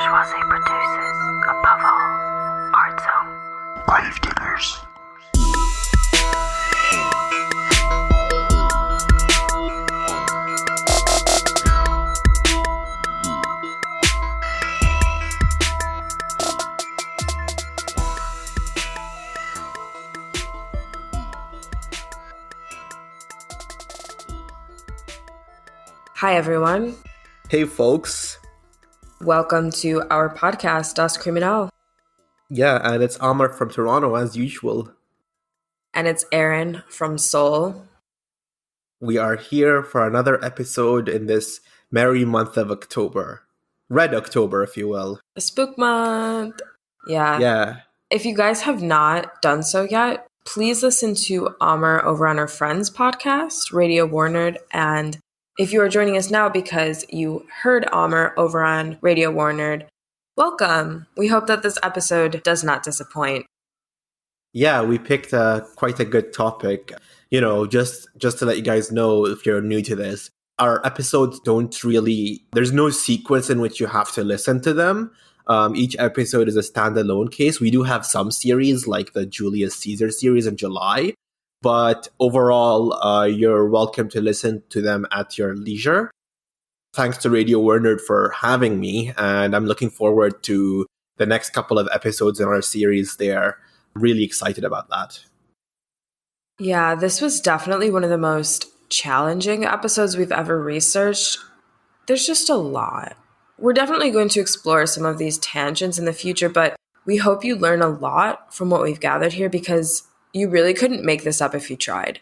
Bourgeoisie produces, above all, art zone. Gravediggers. Hi, everyone. Hey, folks. Welcome to our podcast, Das Criminal. Yeah, and it's Amar from Toronto, as usual. And it's Aaron from Seoul. We are here for another episode in this merry month of October. Red October, if you will. A spook month. Yeah. If you guys have not done so yet, please listen to Amar over on our friend's podcast, Radio Warnerd. And if you are joining us now because you heard Amar over on Radio Warnerd, welcome. We hope that this episode does not disappoint. Yeah, we picked quite a good topic. You know, just to let you guys know, if you're new to this, our episodes there's no sequence in which you have to listen to them. Each episode is a standalone case. We do have some series like the Julius Caesar series in July, but overall, you're welcome to listen to them at your leisure. Thanks to Radio Warnerd for having me, and I'm looking forward to the next couple of episodes in our series there. I'm really excited about that. Yeah, this was definitely one of the most challenging episodes we've ever researched. There's just a lot. We're definitely going to explore some of these tangents in the future, but we hope you learn a lot from what we've gathered here because you really couldn't make this up if you tried.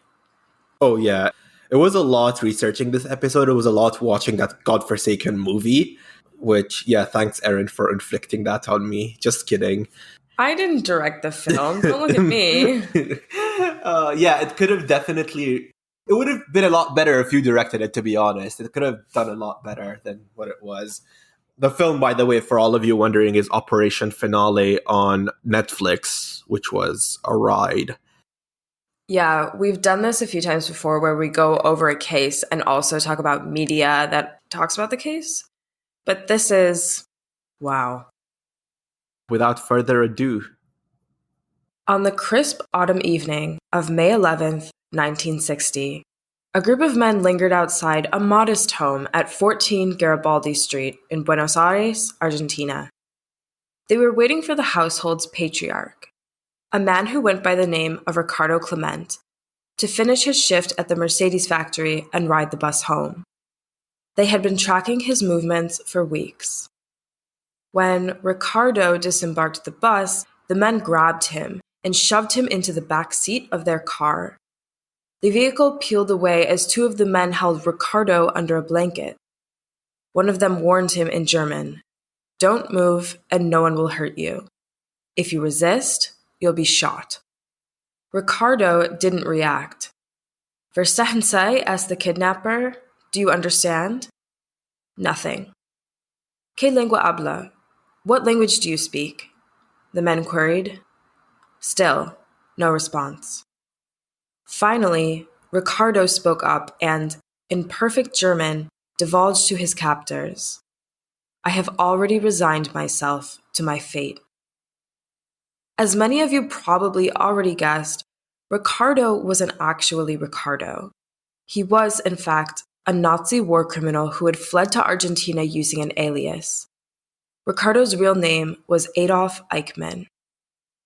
Oh, yeah. It was a lot researching this episode. It was a lot watching that godforsaken movie, which, yeah, thanks, Erin, for inflicting that on me. Just kidding. I didn't direct the film. Don't look at me. Yeah, it would have been a lot better if you directed it, to be honest. It could have done a lot better than what it was. The film, by the way, for all of you wondering, is Operation Finale on Netflix, which was a ride. Yeah, we've done this a few times before where we go over a case and also talk about media that talks about the case. But this is, wow. Without further ado. On the crisp autumn evening of May 11th, 1960, a group of men lingered outside a modest home at 14 Garibaldi Street in Buenos Aires, Argentina. They were waiting for the household's patriarch, a man who went by the name of Ricardo Clement, to finish his shift at the Mercedes factory and ride the bus home. They had been tracking his movements for weeks. When Ricardo disembarked the bus, the men grabbed him and shoved him into the back seat of their car. The vehicle peeled away as two of the men held Ricardo under a blanket. One of them warned him in German, "Don't move and no one will hurt you. If you resist, you'll be shot." Ricardo didn't react. "Verstehen Sie?" asked the kidnapper. "Do you understand?" Nothing. "Que lengua habla?" "What language do you speak?" the men queried. Still, no response. Finally, Ricardo spoke up and, in perfect German, divulged to his captors, "I have already resigned myself to my fate." As many of you probably already guessed, Ricardo wasn't actually Ricardo. He was, in fact, a Nazi war criminal who had fled to Argentina using an alias. Ricardo's real name was Adolf Eichmann.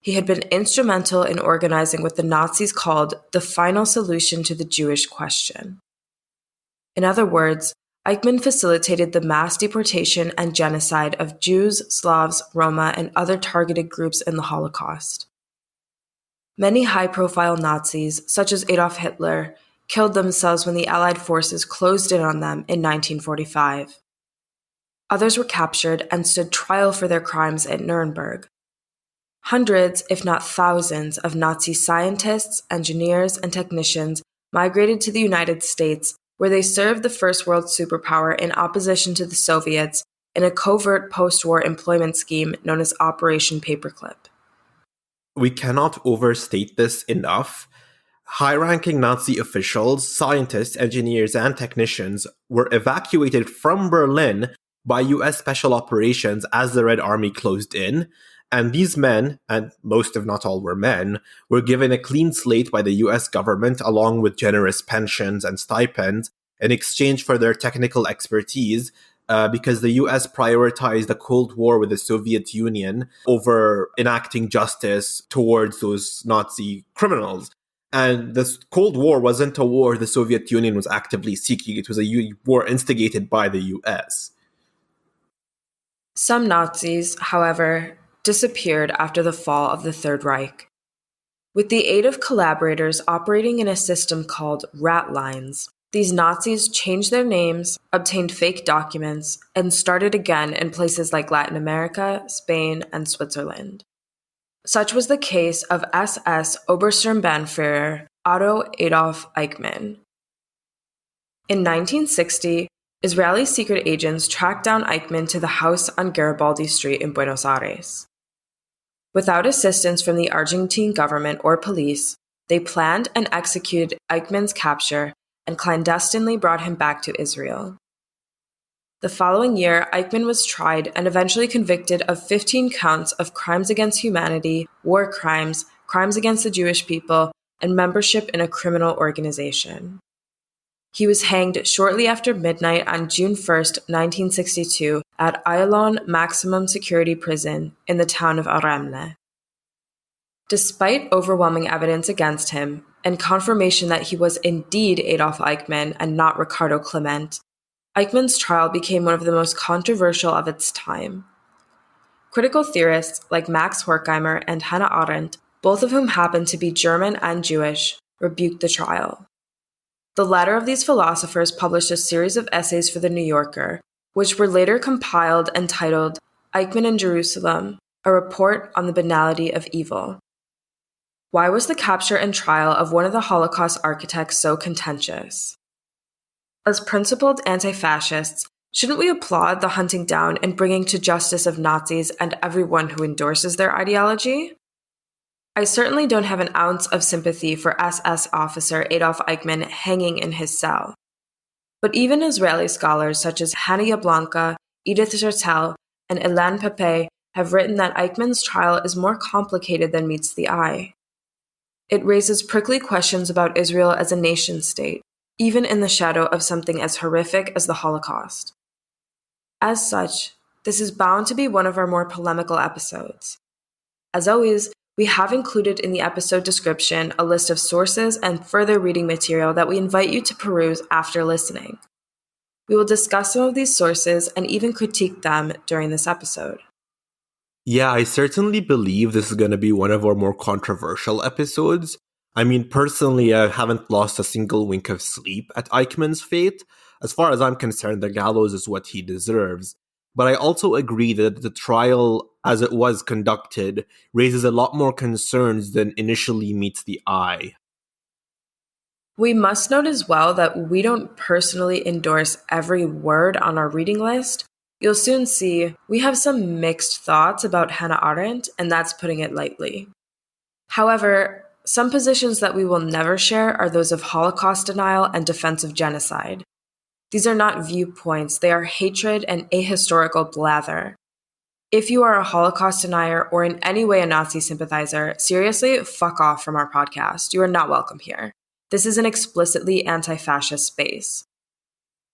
He had been instrumental in organizing what the Nazis called the final solution to the Jewish question. In other words, Eichmann facilitated the mass deportation and genocide of Jews, Slavs, Roma, and other targeted groups in the Holocaust. Many high-profile Nazis, such as Adolf Hitler, killed themselves when the Allied forces closed in on them in 1945. Others were captured and stood trial for their crimes at Nuremberg. Hundreds, if not thousands, of Nazi scientists, engineers, and technicians migrated to the United States, where they served the First World superpower in opposition to the Soviets in a covert post-war employment scheme known as Operation Paperclip. We cannot overstate this enough. High-ranking Nazi officials, scientists, engineers, and technicians were evacuated from Berlin by US special operations as the Red Army closed in. And these men, and most if not all were men, were given a clean slate by the US government along with generous pensions and stipends in exchange for their technical expertise, because the US prioritized the Cold War with the Soviet Union over enacting justice towards those Nazi criminals. And the Cold War wasn't a war the Soviet Union was actively seeking. It was a war instigated by the US. Some Nazis, however, disappeared after the fall of the Third Reich. With the aid of collaborators operating in a system called rat lines, these Nazis changed their names, obtained fake documents, and started again in places like Latin America, Spain, and Switzerland. Such was the case of SS Obersturmbannführer Otto Adolf Eichmann. In 1960, Israeli secret agents tracked down Eichmann to the house on Garibaldi Street in Buenos Aires. Without assistance from the Argentine government or police, they planned and executed Eichmann's capture and clandestinely brought him back to Israel. The following year, Eichmann was tried and eventually convicted of 15 counts of crimes against humanity, war crimes, crimes against the Jewish people, and membership in a criminal organization. He was hanged shortly after midnight on June 1st, 1962, at Ayalon Maximum Security Prison in the town of Aremne. Despite overwhelming evidence against him and confirmation that he was indeed Adolf Eichmann and not Ricardo Clement, Eichmann's trial became one of the most controversial of its time. Critical theorists like Max Horkheimer and Hannah Arendt, both of whom happened to be German and Jewish, rebuked the trial. The latter of these philosophers published a series of essays for The New Yorker, which were later compiled and titled Eichmann in Jerusalem, a report on the banality of evil. Why was the capture and trial of one of the Holocaust architects so contentious? As principled anti-fascists, shouldn't we applaud the hunting down and bringing to justice of Nazis and everyone who endorses their ideology? I certainly don't have an ounce of sympathy for SS officer Adolf Eichmann hanging in his cell. But even Israeli scholars such as Hannah Arendt, Idith Zertal, and Ilan Pape have written that Eichmann's trial is more complicated than meets the eye. It raises prickly questions about Israel as a nation-state, even in the shadow of something as horrific as the Holocaust. As such, this is bound to be one of our more polemical episodes. As always, we have included in the episode description a list of sources and further reading material that we invite you to peruse after listening. We will discuss some of these sources and even critique them during this episode. Yeah, I certainly believe this is going to be one of our more controversial episodes. I mean, personally, I haven't lost a single wink of sleep at Eichmann's fate. As far as I'm concerned, the gallows is what he deserves. But I also agree that the trial, as it was conducted, raises a lot more concerns than initially meets the eye. We must note as well that we don't personally endorse every word on our reading list. You'll soon see we have some mixed thoughts about Hannah Arendt, and that's putting it lightly. However, some positions that we will never share are those of Holocaust denial and defense of genocide. These are not viewpoints, they are hatred and ahistorical blather. If you are a Holocaust denier or in any way a Nazi sympathizer, seriously, fuck off from our podcast. You are not welcome here. This is an explicitly anti-fascist space.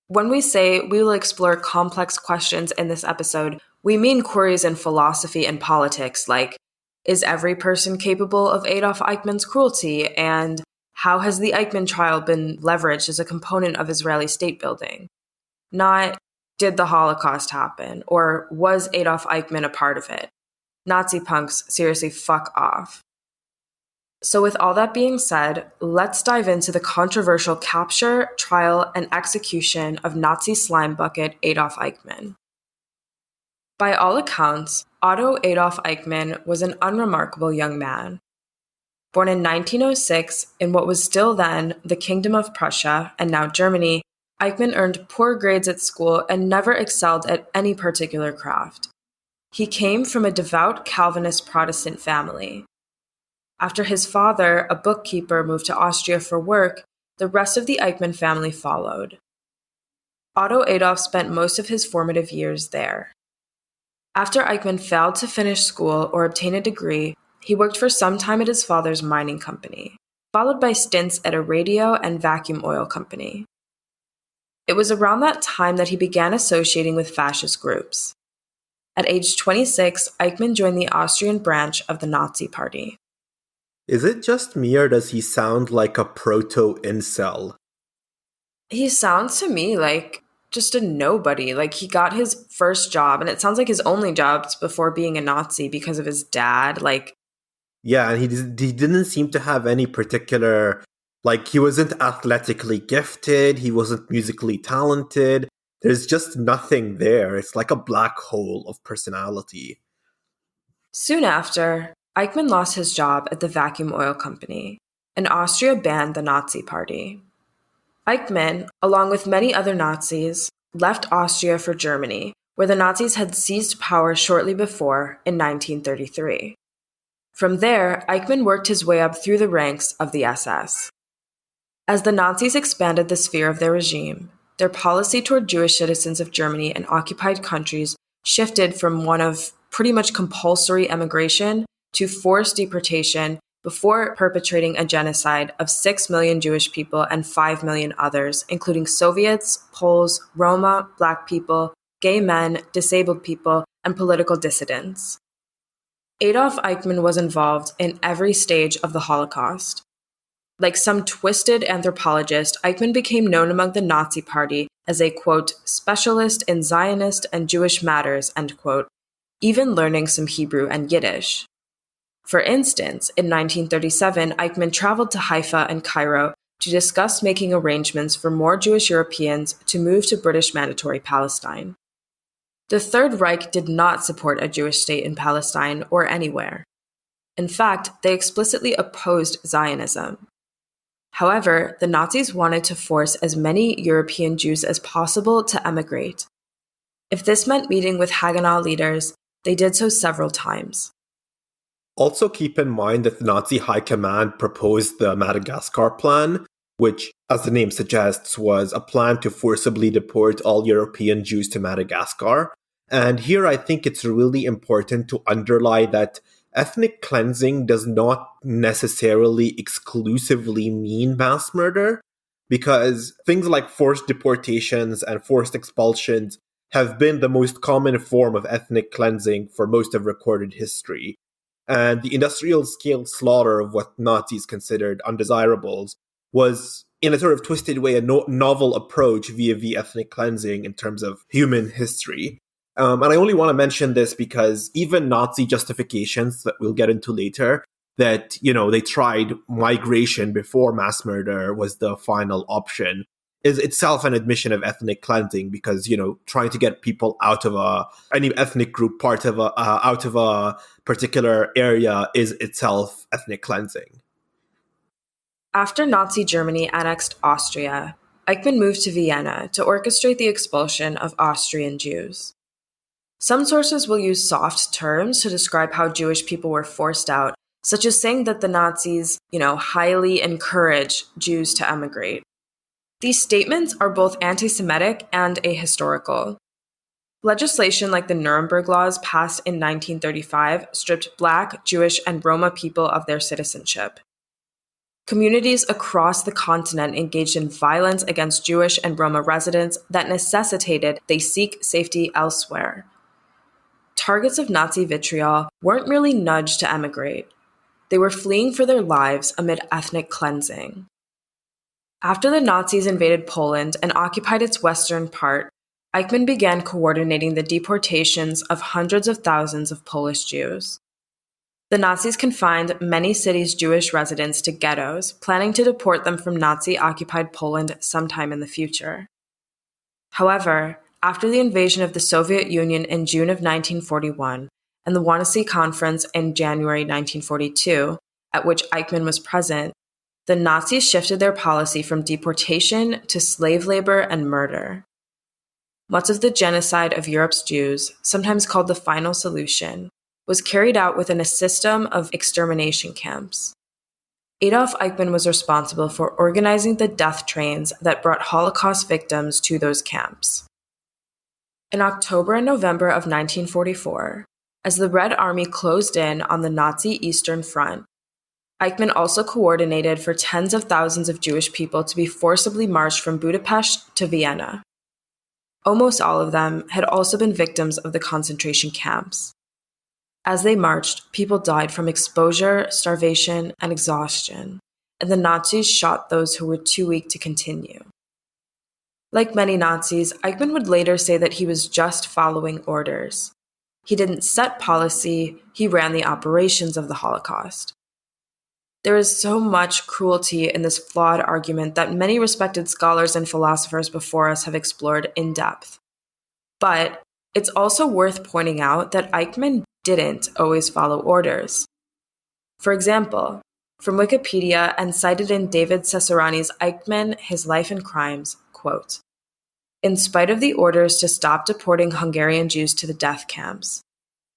When we say we will explore complex questions in this episode, we mean queries in philosophy and politics like, is every person capable of Adolf Eichmann's cruelty? And how has the Eichmann trial been leveraged as a component of Israeli state building? Not, did the Holocaust happen? Or was Adolf Eichmann a part of it? Nazi punks, seriously, fuck off. So with all that being said, let's dive into the controversial capture, trial, and execution of Nazi slime bucket Adolf Eichmann. By all accounts, Otto Adolf Eichmann was an unremarkable young man. Born in 1906 in what was still then the Kingdom of Prussia and now Germany, Eichmann earned poor grades at school and never excelled at any particular craft. He came from a devout Calvinist Protestant family. After his father, a bookkeeper, moved to Austria for work, the rest of the Eichmann family followed. Otto Adolf spent most of his formative years there. After Eichmann failed to finish school or obtain a degree, he worked for some time at his father's mining company, followed by stints at a radio and vacuum oil company. It was around that time that he began associating with fascist groups. At age 26, Eichmann joined the Austrian branch of the Nazi Party. Is it just me or does he sound like a proto-incel? He sounds to me like just a nobody. Like he got his first job, and it sounds like his only jobs before being a Nazi because of his dad. Yeah, and he didn't seem to have any particular, he wasn't athletically gifted, he wasn't musically talented. There's just nothing there. It's like a black hole of personality. Soon after, Eichmann lost his job at the vacuum oil company, and Austria banned the Nazi Party. Eichmann, along with many other Nazis, left Austria for Germany, where the Nazis had seized power shortly before in 1933. From there, Eichmann worked his way up through the ranks of the SS. As the Nazis expanded the sphere of their regime, their policy toward Jewish citizens of Germany and occupied countries shifted from one of pretty much compulsory emigration to forced deportation before perpetrating a genocide of 6 million Jewish people and 5 million others, including Soviets, Poles, Roma, Black people, gay men, disabled people, and political dissidents. Adolf Eichmann was involved in every stage of the Holocaust. Like some twisted anthropologist, Eichmann became known among the Nazi Party as a, quote, specialist in Zionist and Jewish matters, end quote, even learning some Hebrew and Yiddish. For instance, in 1937, Eichmann traveled to Haifa and Cairo to discuss making arrangements for more Jewish Europeans to move to British Mandatory Palestine. The Third Reich did not support a Jewish state in Palestine or anywhere. In fact, they explicitly opposed Zionism. However, the Nazis wanted to force as many European Jews as possible to emigrate. If this meant meeting with Haganah leaders, they did so several times. Also keep in mind that the Nazi high command proposed the Madagascar Plan, which, as the name suggests, was a plan to forcibly deport all European Jews to Madagascar. And here I think it's really important to underline that ethnic cleansing does not necessarily exclusively mean mass murder, because things like forced deportations and forced expulsions have been the most common form of ethnic cleansing for most of recorded history. And the industrial-scale slaughter of what Nazis considered undesirables was, in a sort of twisted way, a novel approach via ethnic cleansing in terms of human history. And I only want to mention this because even Nazi justifications that we'll get into later, that, they tried migration before mass murder was the final option, is itself an admission of ethnic cleansing because, trying to get people out of any ethnic group out of a particular area is itself ethnic cleansing. After Nazi Germany annexed Austria, Eichmann moved to Vienna to orchestrate the expulsion of Austrian Jews. Some sources will use soft terms to describe how Jewish people were forced out, such as saying that the Nazis, highly encouraged Jews to emigrate. These statements are both anti-Semitic and ahistorical. Legislation like the Nuremberg Laws passed in 1935 stripped Black, Jewish, and Roma people of their citizenship. Communities across the continent engaged in violence against Jewish and Roma residents that necessitated they seek safety elsewhere. Targets of Nazi vitriol weren't merely nudged to emigrate. They were fleeing for their lives amid ethnic cleansing. After the Nazis invaded Poland and occupied its western part, Eichmann began coordinating the deportations of hundreds of thousands of Polish Jews. The Nazis confined many cities' Jewish residents to ghettos, planning to deport them from Nazi-occupied Poland sometime in the future. However, after the invasion of the Soviet Union in June of 1941 and the Wannsee Conference in January 1942, at which Eichmann was present, the Nazis shifted their policy from deportation to slave labor and murder. Much of the genocide of Europe's Jews, sometimes called the final solution, was carried out within a system of extermination camps. Adolf Eichmann was responsible for organizing the death trains that brought Holocaust victims to those camps. In October and November of 1944, as the Red Army closed in on the Nazi Eastern Front, Eichmann also coordinated for tens of thousands of Jewish people to be forcibly marched from Budapest to Vienna. Almost all of them had also been victims of the concentration camps. As they marched, people died from exposure, starvation, and exhaustion, and the Nazis shot those who were too weak to continue. Like many Nazis, Eichmann would later say that he was just following orders. He didn't set policy, he ran the operations of the Holocaust. There is so much cruelty in this flawed argument that many respected scholars and philosophers before us have explored in depth. But it's also worth pointing out that Eichmann didn't always follow orders. For example, from Wikipedia and cited in David Cesarani's Eichmann, His Life and Crimes, quote, "In spite of the orders to stop deporting Hungarian Jews to the death camps,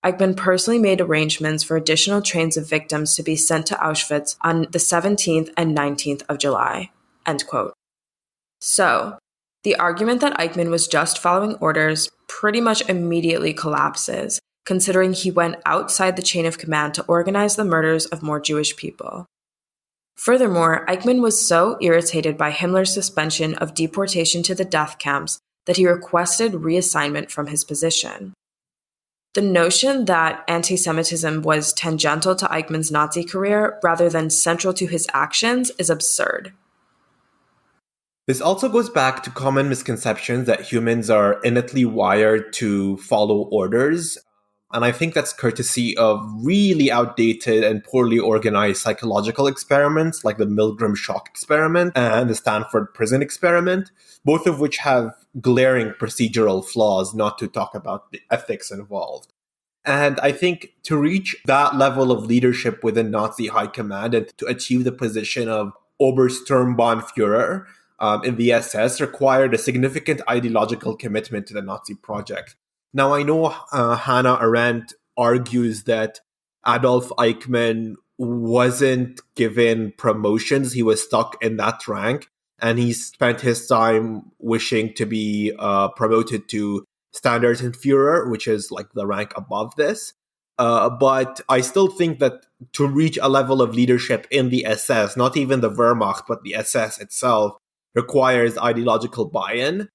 Eichmann personally made arrangements for additional trains of victims to be sent to Auschwitz on the 17th and 19th of July." End quote. So, the argument that Eichmann was just following orders pretty much immediately collapses, considering he went outside the chain of command to organize the murders of more Jewish people. Furthermore, Eichmann was so irritated by Himmler's suspension of deportation to the death camps that he requested reassignment from his position. The notion that anti-Semitism was tangential to Eichmann's Nazi career rather than central to his actions is absurd. This also goes back to common misconceptions that humans are innately wired to follow orders. And I think that's courtesy of really outdated and poorly organized psychological experiments like the Milgram shock experiment and the Stanford prison experiment, both of which have glaring procedural flaws, not to talk about the ethics involved. And I think to reach that level of leadership within Nazi high command and to achieve the position of Obersturmbannführer in the SS required a significant ideological commitment to the Nazi project. Now, I know Hannah Arendt argues that Adolf Eichmann wasn't given promotions. He was stuck in that rank, and he spent his time wishing to be promoted to Standartenführer, which is like the rank above this. But I still think that to reach a level of leadership in the SS, not even the Wehrmacht, but the SS itself, requires ideological buy-in.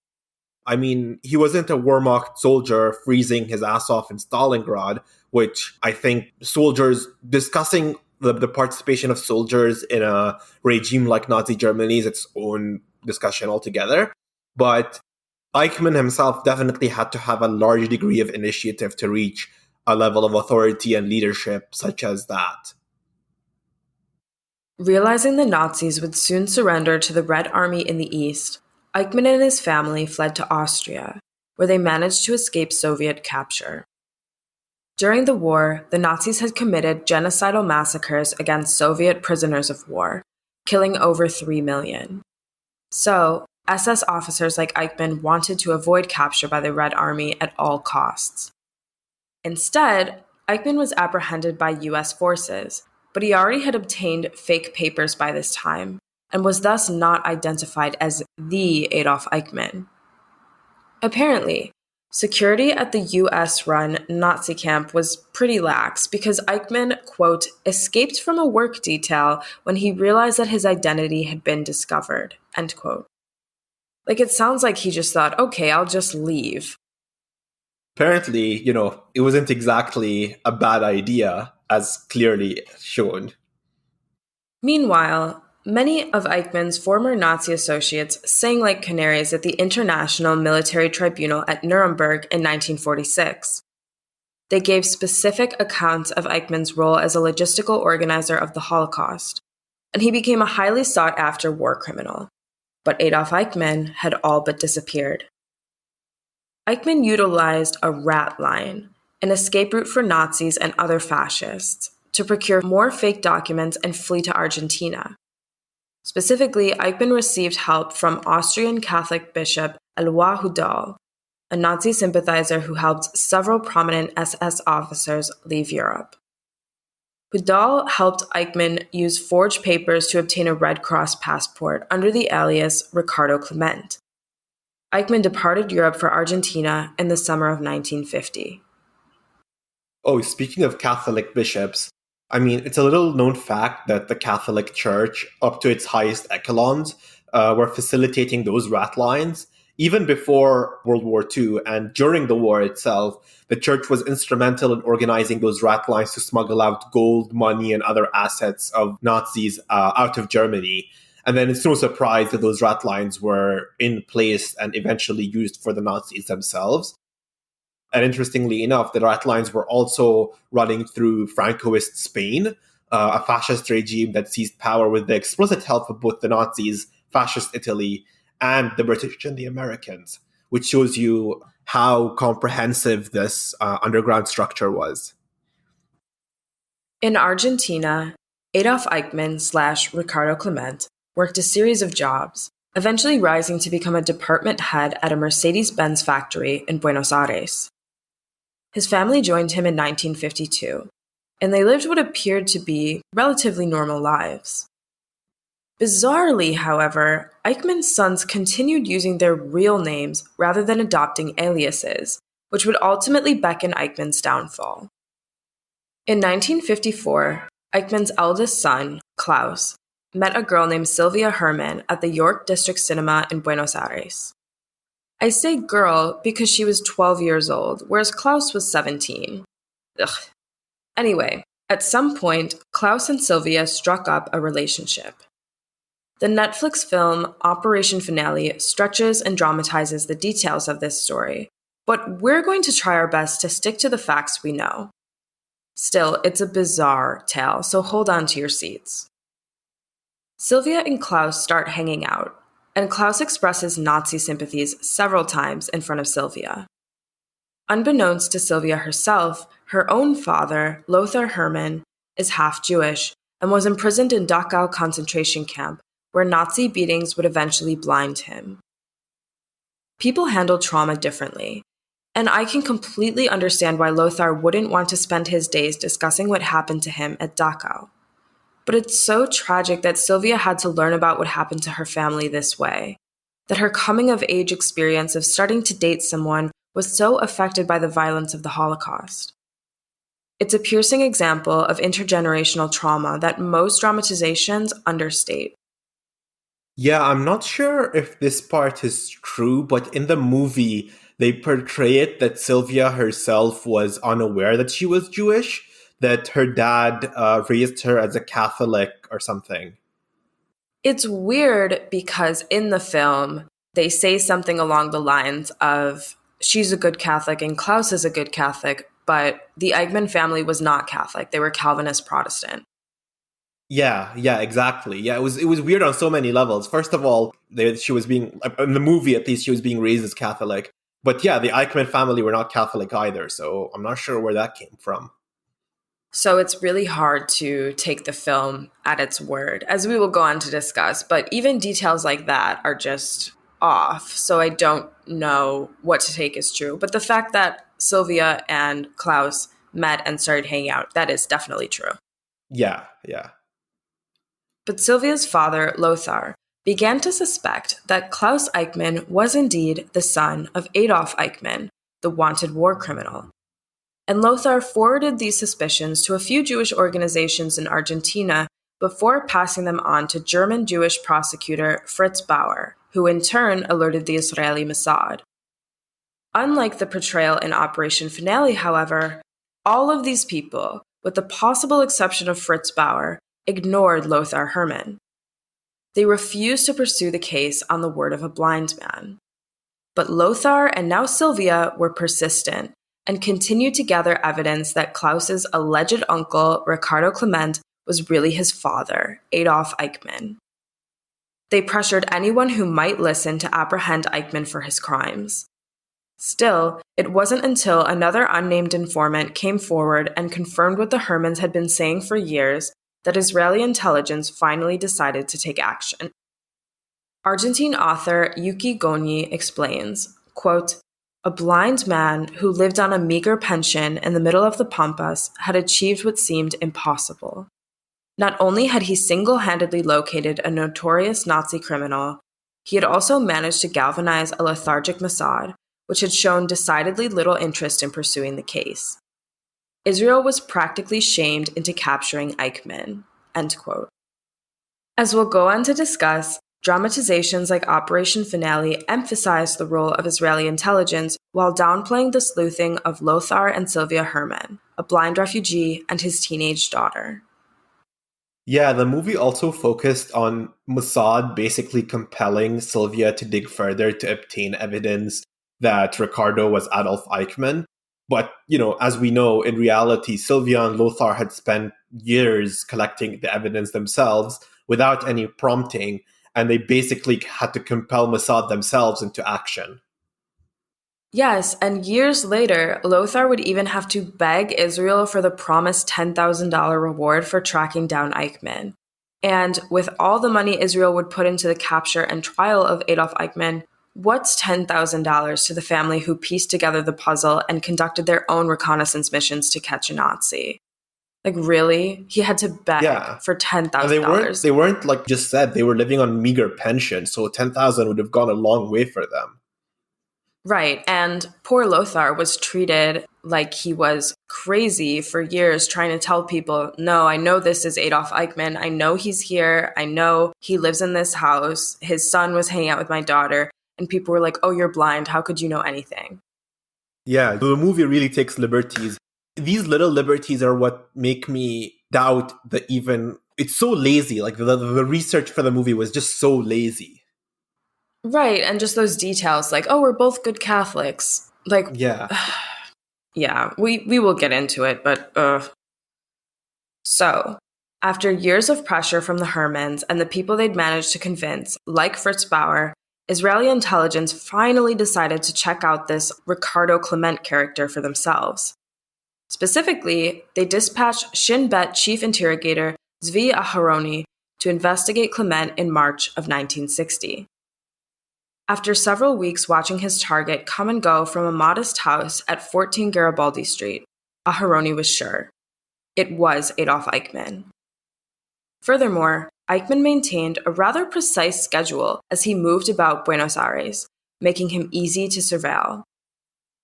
I mean, he wasn't a Wehrmacht soldier freezing his ass off in Stalingrad, which I think soldiers discussing the participation of soldiers in a regime like Nazi Germany is its own discussion altogether. But Eichmann himself definitely had to have a large degree of initiative to reach a level of authority and leadership such as that. Realizing the Nazis would soon surrender to the Red Army in the East, Eichmann and his family fled to Austria, where they managed to escape Soviet capture. During the war, the Nazis had committed genocidal massacres against Soviet prisoners of war, killing over 3 million. So, SS officers like Eichmann wanted to avoid capture by the Red Army at all costs. Instead, Eichmann was apprehended by US forces, but he already had obtained fake papers by this time, and was thus not identified as the Adolf Eichmann. Apparently, security at the US-run Nazi camp was pretty lax because Eichmann, quote, escaped from a work detail when he realized that his identity had been discovered, end quote. Like, it sounds like he just thought, okay, I'll just leave. Apparently, it wasn't exactly a bad idea, as clearly shown. Meanwhile, many of Eichmann's former Nazi associates sang like canaries at the International Military Tribunal at Nuremberg in 1946. They gave specific accounts of Eichmann's role as a logistical organizer of the Holocaust, and he became a highly sought-after war criminal. But Adolf Eichmann had all but disappeared. Eichmann utilized a rat line, an escape route for Nazis and other fascists, to procure more fake documents and flee to Argentina. Specifically, Eichmann received help from Austrian Catholic Bishop Eloi Hudal, a Nazi sympathizer who helped several prominent SS officers leave Europe. Hudal helped Eichmann use forged papers to obtain a Red Cross passport under the alias Ricardo Clement. Eichmann departed Europe for Argentina in the summer of 1950. Oh, speaking of Catholic bishops, I mean, it's a little known fact that the Catholic Church, up to its highest echelons, were facilitating those rat lines. Even before World War II and during the war itself, the church was instrumental in organizing those rat lines to smuggle out gold, money, and other assets of Nazis out of Germany. And then it's no surprise that those rat lines were in place and eventually used for the Nazis themselves. And interestingly enough, the rat lines were also running through Francoist Spain, a fascist regime that seized power with the explicit help of both the Nazis, fascist Italy, and the British and the Americans, which shows you how comprehensive this underground structure was. In Argentina, Adolf Eichmann / Ricardo Clement worked a series of jobs, eventually rising to become a department head at a Mercedes-Benz factory in Buenos Aires. His family joined him in 1952, and they lived what appeared to be relatively normal lives. Bizarrely, however, Eichmann's sons continued using their real names rather than adopting aliases, which would ultimately beckon Eichmann's downfall. In 1954, Eichmann's eldest son, Klaus, met a girl named Sylvia Hermann at the York District Cinema in Buenos Aires. I say girl because she was 12 years old, whereas Klaus was 17. Ugh. Anyway, at some point, Klaus and Sylvia struck up a relationship. The Netflix film Operation Finale stretches and dramatizes the details of this story, but we're going to try our best to stick to the facts we know. Still, it's a bizarre tale, so hold on to your seats. Sylvia and Klaus start hanging out, and Klaus expresses Nazi sympathies several times in front of Sylvia. Unbeknownst to Sylvia herself, her own father, Lothar Hermann, is half Jewish and was imprisoned in Dachau concentration camp, where Nazi beatings would eventually blind him. People handle trauma differently, and I can completely understand why Lothar wouldn't want to spend his days discussing what happened to him at Dachau. But it's so tragic that Sylvia had to learn about what happened to her family this way, that her coming-of-age experience of starting to date someone was so affected by the violence of the Holocaust. It's a piercing example of intergenerational trauma that most dramatizations understate. Yeah, I'm not sure if this part is true, but in the movie, they portray it that Sylvia herself was unaware that she was Jewish, that her dad raised her as a Catholic or something. It's weird because in the film, they say something along the lines of, she's a good Catholic and Klaus is a good Catholic, but the Eichmann family was not Catholic. They were Calvinist Protestant. Yeah, exactly. Yeah, it was weird on so many levels. First of all, she was being, in the movie at least, she was being raised as Catholic. But yeah, the Eichmann family were not Catholic either, so I'm not sure where that came from. So it's really hard to take the film at its word, as we will go on to discuss, but even details like that are just off, so I don't know what to take as true. But the fact that Sylvia and Klaus met and started hanging out, that is definitely true. Yeah. But Sylvia's father, Lothar, began to suspect that Klaus Eichmann was indeed the son of Adolf Eichmann, the wanted war criminal. And Lothar forwarded these suspicions to a few Jewish organizations in Argentina before passing them on to German Jewish prosecutor Fritz Bauer, who in turn alerted the Israeli Mossad. Unlike the portrayal in Operation Finale, however, all of these people, with the possible exception of Fritz Bauer, ignored Lothar Hermann. They refused to pursue the case on the word of a blind man. But Lothar and now Sylvia were persistent and continued to gather evidence that Klaus's alleged uncle, Ricardo Clement, was really his father, Adolf Eichmann. They pressured anyone who might listen to apprehend Eichmann for his crimes. Still, it wasn't until another unnamed informant came forward and confirmed what the Hermanns had been saying for years that Israeli intelligence finally decided to take action. Argentine author Yuki Gonyi explains, quote, a blind man who lived on a meager pension in the middle of the Pampas had achieved what seemed impossible. Not only had he single-handedly located a notorious Nazi criminal, he had also managed to galvanize a lethargic Mossad, which had shown decidedly little interest in pursuing the case. Israel was practically shamed into capturing Eichmann. End quote. As we'll go on to discuss, dramatizations like Operation Finale emphasized the role of Israeli intelligence while downplaying the sleuthing of Lothar and Sylvia Hermann, a blind refugee and his teenage daughter. Yeah, the movie also focused on Mossad basically compelling Sylvia to dig further to obtain evidence that Ricardo was Adolf Eichmann. But, as we know, in reality, Sylvia and Lothar had spent years collecting the evidence themselves without any prompting, and they basically had to compel Mossad themselves into action. Yes, and years later, Lothar would even have to beg Israel for the promised $10,000 reward for tracking down Eichmann. And with all the money Israel would put into the capture and trial of Adolf Eichmann, what's $10,000 to the family who pieced together the puzzle and conducted their own reconnaissance missions to catch a Nazi? Like, really? He had to beg for $10,000. They weren't like just said, they were living on meager pension, so $10,000 would have gone a long way for them. Right, and poor Lothar was treated like he was crazy for years, trying to tell people, no, I know this is Adolf Eichmann, I know he's here, I know he lives in this house, his son was hanging out with my daughter, and people were like, oh, you're blind, how could you know anything? Yeah, the movie really takes liberties. These little liberties are what make me doubt it's so lazy, like the research for the movie was just so lazy. Right, and just those details, like, oh, we're both good Catholics. Like, yeah, we will get into it, but So, after years of pressure from the Hermanns and the people they'd managed to convince, like Fritz Bauer, Israeli intelligence finally decided to check out this Ricardo Clement character for themselves. Specifically, they dispatched Shin Bet chief interrogator Zvi Aharoni to investigate Clement in March of 1960. After several weeks watching his target come and go from a modest house at 14 Garibaldi Street, Aharoni was sure. It was Adolf Eichmann. Furthermore, Eichmann maintained a rather precise schedule as he moved about Buenos Aires, making him easy to surveil.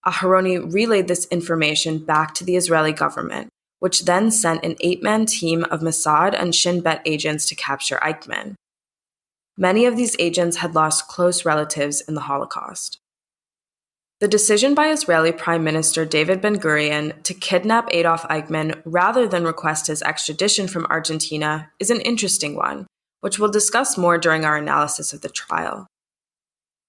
Aharoni relayed this information back to the Israeli government, which then sent an 8-man team of Mossad and Shin Bet agents to capture Eichmann. Many of these agents had lost close relatives in the Holocaust. The decision by Israeli Prime Minister David Ben-Gurion to kidnap Adolf Eichmann rather than request his extradition from Argentina is an interesting one, which we'll discuss more during our analysis of the trial.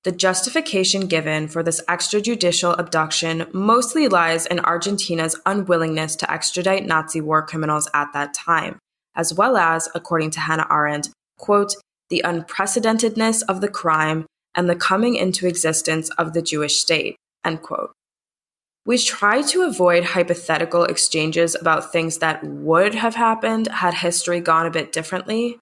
The justification given for this extrajudicial abduction mostly lies in Argentina's unwillingness to extradite Nazi war criminals at that time, as well as, according to Hannah Arendt, quote, the unprecedentedness of the crime and the coming into existence of the Jewish state, end quote. We try to avoid hypothetical exchanges about things that would have happened had history gone a bit differently.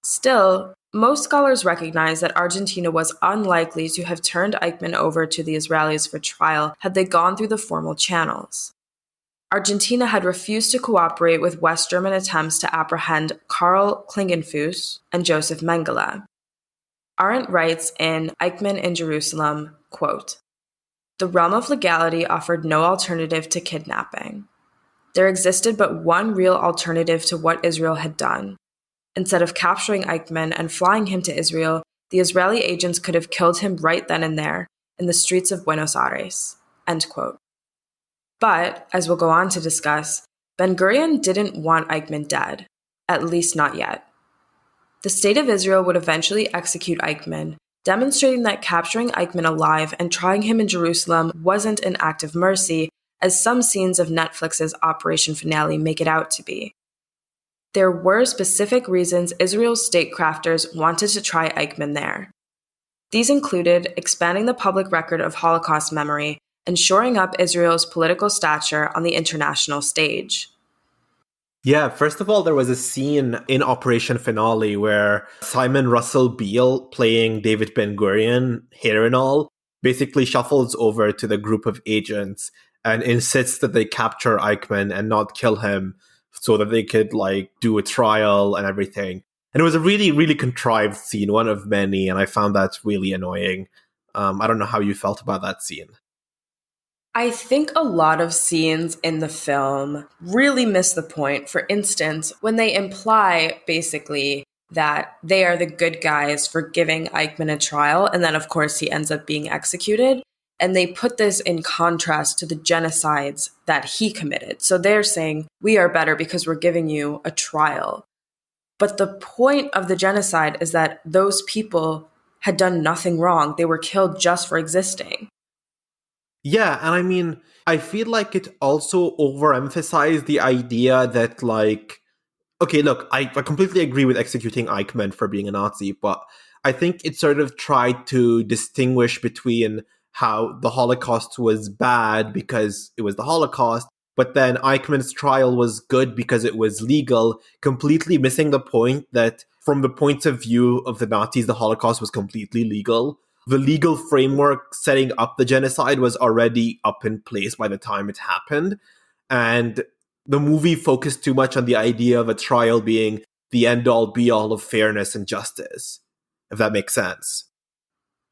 Still, most scholars recognize that Argentina was unlikely to have turned Eichmann over to the Israelis for trial had they gone through the formal channels. Argentina had refused to cooperate with West German attempts to apprehend Karl Klingenfuss and Joseph Mengele. Arendt writes in Eichmann in Jerusalem, quote, the realm of legality offered no alternative to kidnapping. There existed but one real alternative to what Israel had done. Instead of capturing Eichmann and flying him to Israel, the Israeli agents could have killed him right then and there, in the streets of Buenos Aires, end quote. But, as we'll go on to discuss, Ben-Gurion didn't want Eichmann dead, at least not yet. The State of Israel would eventually execute Eichmann, demonstrating that capturing Eichmann alive and trying him in Jerusalem wasn't an act of mercy, as some scenes of Netflix's Operation Finale make it out to be. There were specific reasons Israel's statecrafters wanted to try Eichmann there. These included expanding the public record of Holocaust memory and shoring up Israel's political stature on the international stage. Yeah, first of all, there was a scene in Operation Finale where Simon Russell Beale, playing David Ben-Gurion, hair and all, basically shuffles over to the group of agents and insists that they capture Eichmann and not kill him so that they could like do a trial and everything. And it was a really, really contrived scene, one of many, and I found that really annoying. I don't know how you felt about that scene. I think a lot of scenes in the film really miss the point. For instance, when they imply basically that they are the good guys for giving Eichmann a trial, and then of course he ends up being executed. And they put this in contrast to the genocides that he committed. So they're saying, we are better because we're giving you a trial. But the point of the genocide is that those people had done nothing wrong. They were killed just for existing. Yeah, and I mean, I feel like it also overemphasized the idea that, like, okay, look, I completely agree with executing Eichmann for being a Nazi, but I think it sort of tried to distinguish between how the Holocaust was bad because it was the Holocaust, but then Eichmann's trial was good because it was legal, completely missing the point that from the point of view of the Nazis, the Holocaust was completely legal. The legal framework setting up the genocide was already up in place by the time it happened. And the movie focused too much on the idea of a trial being the end-all be-all of fairness and justice, if that makes sense.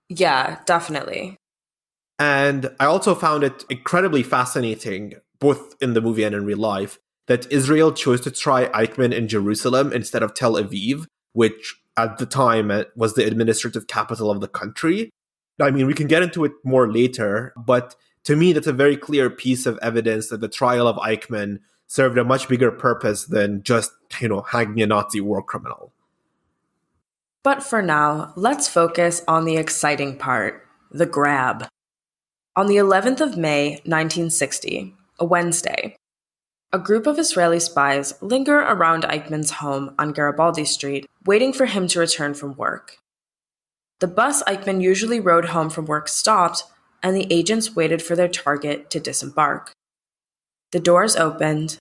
Yeah, definitely. And I also found it incredibly fascinating, both in the movie and in real life, that Israel chose to try Eichmann in Jerusalem instead of Tel Aviv, which at the time was the administrative capital of the country. I mean, we can get into it more later, but to me, that's a very clear piece of evidence that the trial of Eichmann served a much bigger purpose than just, hanging a Nazi war criminal. But for now, let's focus on the exciting part, the grab. On the 11th of May, 1960, a Wednesday, a group of Israeli spies linger around Eichmann's home on Garibaldi Street, waiting for him to return from work. The bus Eichmann usually rode home from work stopped, and the agents waited for their target to disembark. The doors opened,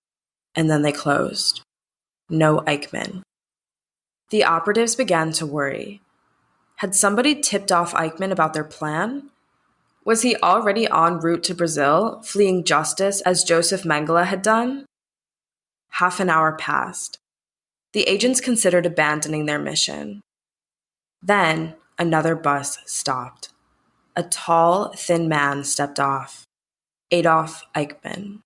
and then they closed. No Eichmann. The operatives began to worry. Had somebody tipped off Eichmann about their plan? Was he already en route to Brazil, fleeing justice as Joseph Mengele had done? Half an hour passed. The agents considered abandoning their mission. Then another bus stopped. A tall, thin man stepped off. Adolf Eichmann.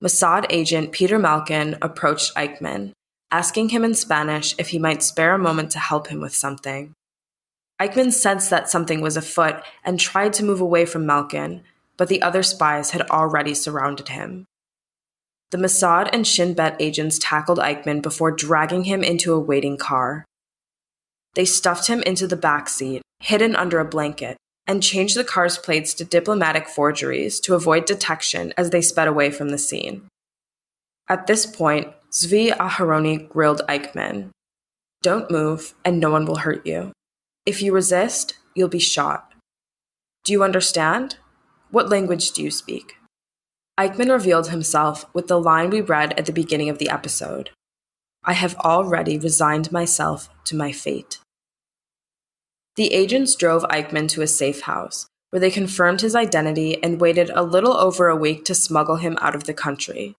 Mossad agent Peter Malkin approached Eichmann, asking him in Spanish if he might spare a moment to help him with something. Eichmann sensed that something was afoot and tried to move away from Malkin, but the other spies had already surrounded him. The Mossad and Shin Bet agents tackled Eichmann before dragging him into a waiting car. They stuffed him into the back seat, hidden under a blanket, and changed the car's plates to diplomatic forgeries to avoid detection as they sped away from the scene. At this point, Zvi Aharoni grilled Eichmann. "Don't move, and no one will hurt you. If you resist, you'll be shot. Do you understand? What language do you speak?" Eichmann revealed himself with the line we read at the beginning of the episode. "I have already resigned myself to my fate." The agents drove Eichmann to a safe house, where they confirmed his identity and waited a little over a week to smuggle him out of the country.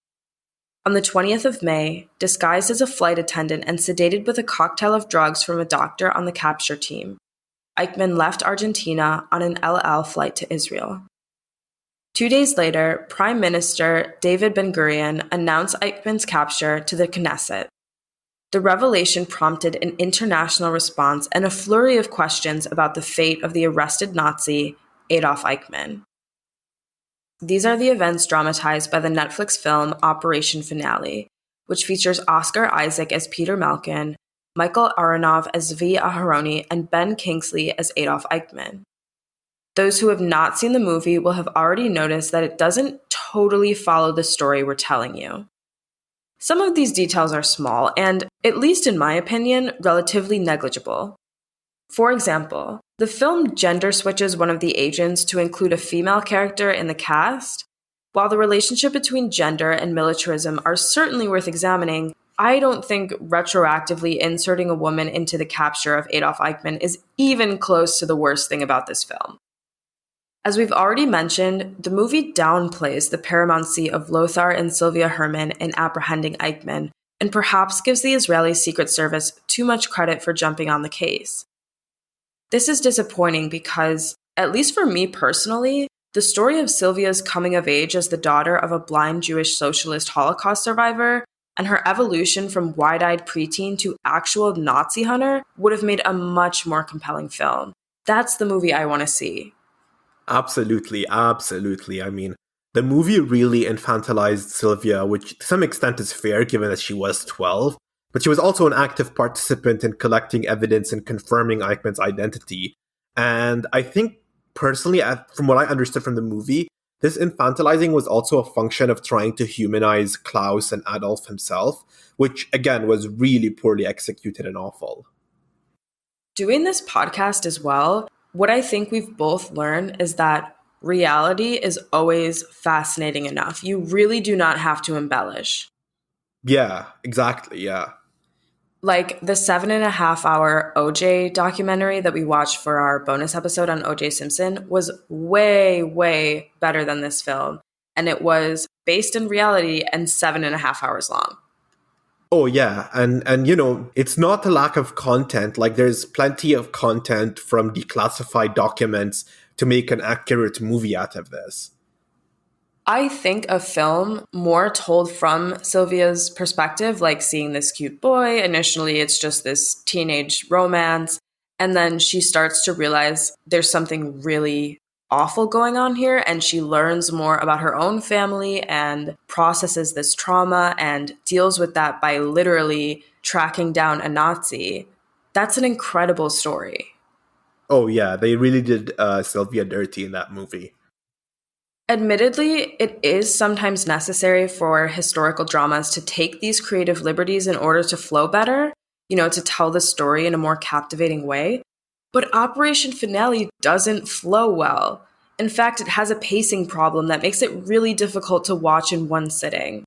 On the 20th of May, disguised as a flight attendant and sedated with a cocktail of drugs from a doctor on the capture team, Eichmann left Argentina on an El Al flight to Israel. 2 days later, Prime Minister David Ben-Gurion announced Eichmann's capture to the Knesset. The revelation prompted an international response and a flurry of questions about the fate of the arrested Nazi, Adolf Eichmann. These are the events dramatized by the Netflix film Operation Finale, which features Oscar Isaac as Peter Malkin, Michael Aronov as Zvi Aharoni, and Ben Kingsley as Adolf Eichmann. Those who have not seen the movie will have already noticed that it doesn't totally follow the story we're telling you. Some of these details are small and, at least in my opinion, relatively negligible. For example, the film gender switches one of the agents to include a female character in the cast. While the relationship between gender and militarism are certainly worth examining, I don't think retroactively inserting a woman into the capture of Adolf Eichmann is even close to the worst thing about this film. As we've already mentioned, the movie downplays the paramountcy of Lothar and Sylvia Hermann in apprehending Eichmann, and perhaps gives the Israeli Secret Service too much credit for jumping on the case. This is disappointing because, at least for me personally, the story of Sylvia's coming of age as the daughter of a blind Jewish socialist Holocaust survivor and her evolution from wide-eyed preteen to actual Nazi hunter would have made a much more compelling film. That's the movie I want to see. Absolutely, absolutely. I mean, the movie really infantilized Sylvia, which to some extent is fair given that she was 12, but she was also an active participant in collecting evidence and confirming Eichmann's identity. And I think, personally, from what I understood from the movie, this infantilizing was also a function of trying to humanize Klaus and Adolf himself, which, again, was really poorly executed and awful. Doing this podcast as well, what I think we've both learned is that reality is always fascinating enough. You really do not have to embellish. Yeah, exactly, yeah. Like the 7.5-hour OJ documentary that we watched for our bonus episode on OJ Simpson was way, way better than this film. And it was based in reality and 7.5 hours long. Oh yeah, and you know, it's not a lack of content. Like there's plenty of content from declassified documents to make an accurate movie out of this. I think a film more told from Sylvia's perspective, like seeing this cute boy, initially it's just this teenage romance, and then she starts to realize there's something really awful going on here, and she learns more about her own family and processes this trauma and deals with that by literally tracking down a Nazi. That's an incredible story. Oh yeah, they really did Sylvia dirty in that movie. Admittedly, it is sometimes necessary for historical dramas to take these creative liberties in order to flow better, to tell the story in a more captivating way. But Operation Finale doesn't flow well. In fact, it has a pacing problem that makes it really difficult to watch in one sitting.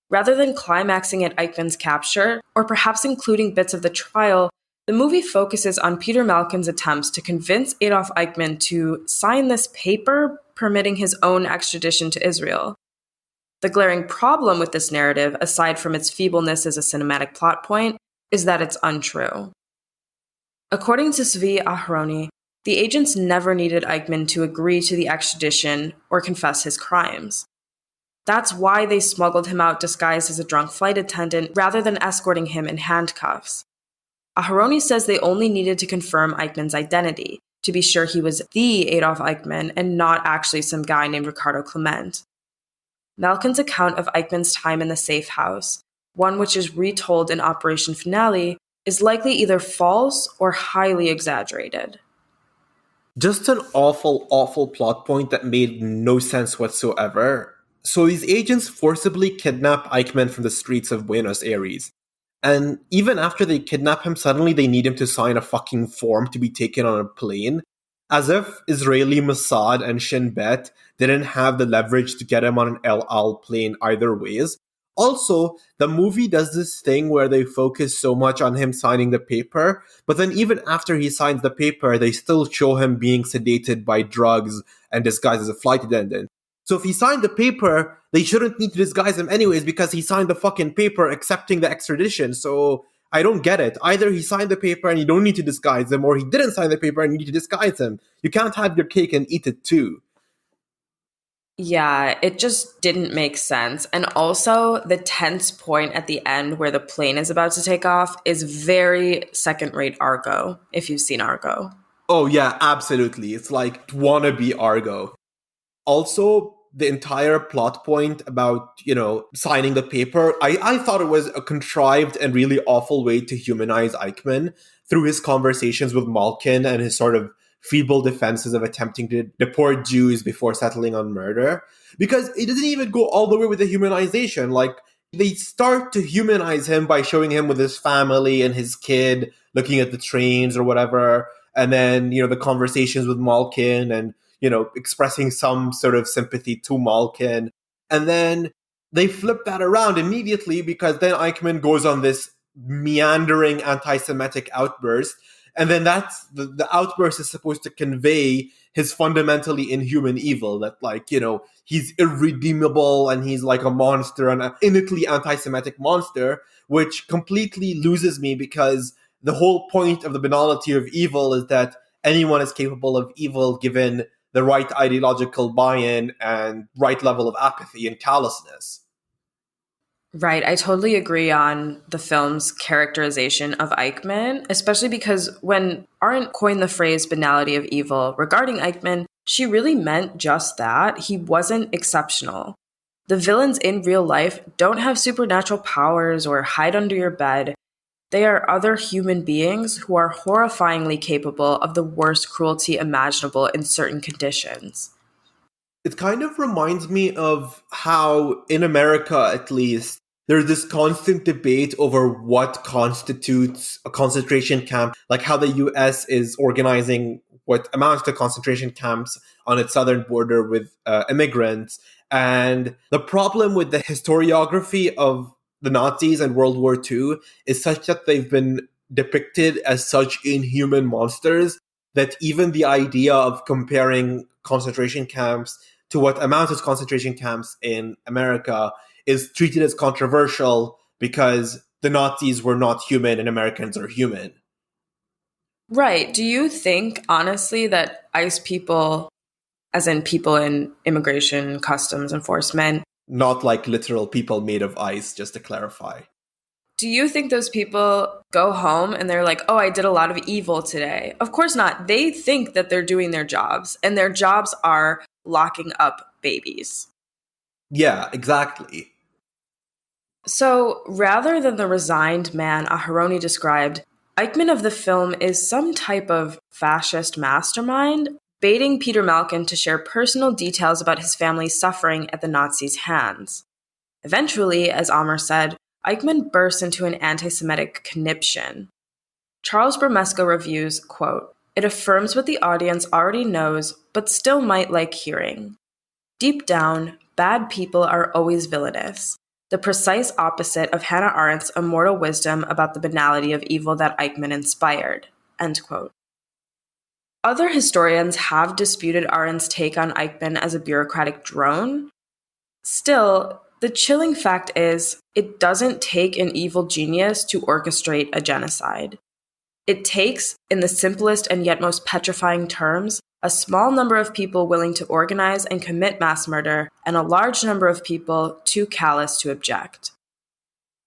Rather than climaxing at Eichmann's capture, or perhaps including bits of the trial, the movie focuses on Peter Malkin's attempts to convince Adolf Eichmann to sign this paper permitting his own extradition to Israel. The glaring problem with this narrative, aside from its feebleness as a cinematic plot point, is that it's untrue. According to Zvi Aharoni, the agents never needed Eichmann to agree to the extradition or confess his crimes. That's why they smuggled him out disguised as a drunk flight attendant rather than escorting him in handcuffs. Aharoni says they only needed to confirm Eichmann's identity, to be sure he was the Adolf Eichmann and not actually some guy named Ricardo Clement. Malkin's account of Eichmann's time in the safe house, one which is retold in Operation Finale, is likely either false or highly exaggerated. Just an awful, awful plot point that made no sense whatsoever. So these agents forcibly kidnap Eichmann from the streets of Buenos Aires. And even after they kidnap him, suddenly they need him to sign a fucking form to be taken on a plane. As if Israeli Mossad and Shin Bet didn't have the leverage to get him on an El Al plane either ways. Also, the movie does this thing where they focus so much on him signing the paper, but then even after he signs the paper, they still show him being sedated by drugs and disguised as a flight attendant. So if he signed the paper, they shouldn't need to disguise him anyways because he signed the fucking paper accepting the extradition. So I don't get it. Either he signed the paper and you don't need to disguise him, or he didn't sign the paper and you need to disguise him. You can't have your cake and eat it too. Yeah, it just didn't make sense. And also, the tense point at the end where the plane is about to take off is very second-rate Argo, if you've seen Argo. Oh yeah, absolutely. It's like wannabe Argo. Also, the entire plot point about, signing the paper, I thought it was a contrived and really awful way to humanize Eichmann through his conversations with Malkin and his sort of feeble defenses of attempting to deport Jews before settling on murder. Because it doesn't even go all the way with the humanization. Like, they start to humanize him by showing him with his family and his kid looking at the trains or whatever. And then, the conversations with Malkin and, expressing some sort of sympathy to Malkin. And then they flip that around immediately because then Eichmann goes on this meandering anti-Semitic outburst. And then that's the outburst is supposed to convey his fundamentally inhuman evil, that like, he's irredeemable and he's like a monster, an innately anti-Semitic monster, which completely loses me because the whole point of the banality of evil is that anyone is capable of evil given the right ideological buy-in and right level of apathy and callousness. Right. I totally agree on the film's characterization of Eichmann, especially because when Arendt coined the phrase banality of evil regarding Eichmann, she really meant just that. He wasn't exceptional. The villains in real life don't have supernatural powers or hide under your bed. They are other human beings who are horrifyingly capable of the worst cruelty imaginable in certain conditions. It kind of reminds me of how, in America at least, there's this constant debate over what constitutes a concentration camp, like how the US is organizing what amounts to concentration camps on its southern border with immigrants. And the problem with the historiography of the Nazis and World War II is such that they've been depicted as such inhuman monsters that even the idea of comparing concentration camps to what amounts as concentration camps in America is treated as controversial because the Nazis were not human and Americans are human. Right. Do you think, honestly, that ICE people, as in people in immigration, customs enforcement, Not like literal people made of ice, just to clarify. do you think those people go home and they're like, oh, I did a lot of evil today? Of course not. They think that they're doing their jobs, and their jobs are locking up babies. Yeah, exactly. So rather than the resigned man Aharoni described, Eichmann of the film is some type of fascist mastermind, baiting Peter Malkin to share personal details about his family's suffering at the Nazis' hands. Eventually, as Amr said, Eichmann bursts into an anti-Semitic conniption. Charles Bramesco reviews, quote, "It affirms what the audience already knows, but still might like hearing. Deep down, bad people are always villainous, the precise opposite of Hannah Arendt's immortal wisdom about the banality of evil that Eichmann inspired." End quote. Other historians have disputed Arendt's take on Eichmann as a bureaucratic drone. Still, the chilling fact is, it doesn't take an evil genius to orchestrate a genocide. It takes, in the simplest and yet most petrifying terms, a small number of people willing to organize and commit mass murder, and a large number of people too callous to object.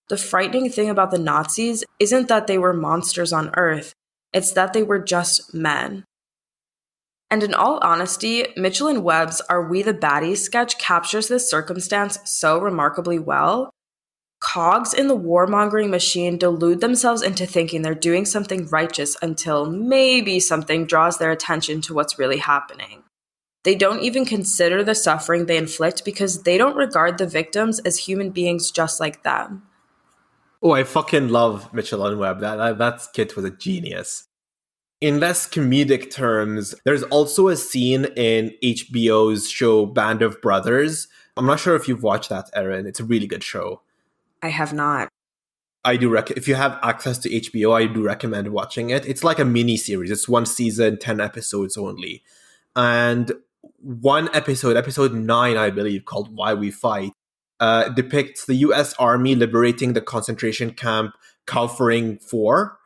The frightening thing about the Nazis isn't that they were monsters on Earth, it's that they were just men. And in all honesty, Mitchell and Webb's Are We the Baddies sketch captures this circumstance so remarkably well. Cogs in the warmongering machine delude themselves into thinking they're doing something righteous until maybe something draws their attention to what's really happening. They don't even consider the suffering they inflict because they don't regard the victims as human beings just like them. Oh, I fucking love Mitchell and Webb. That kid was a genius. In less comedic terms, there's also a scene in HBO's show Band of Brothers. I'm not sure if you've watched that, Erin. It's a really good show. I have not. I do if you have access to HBO, I do recommend watching it. It's like a mini series. It's one season, 10 episodes only. And one episode 9, I believe, called Why We Fight, depicts the US Army liberating the concentration camp Kaufering 4.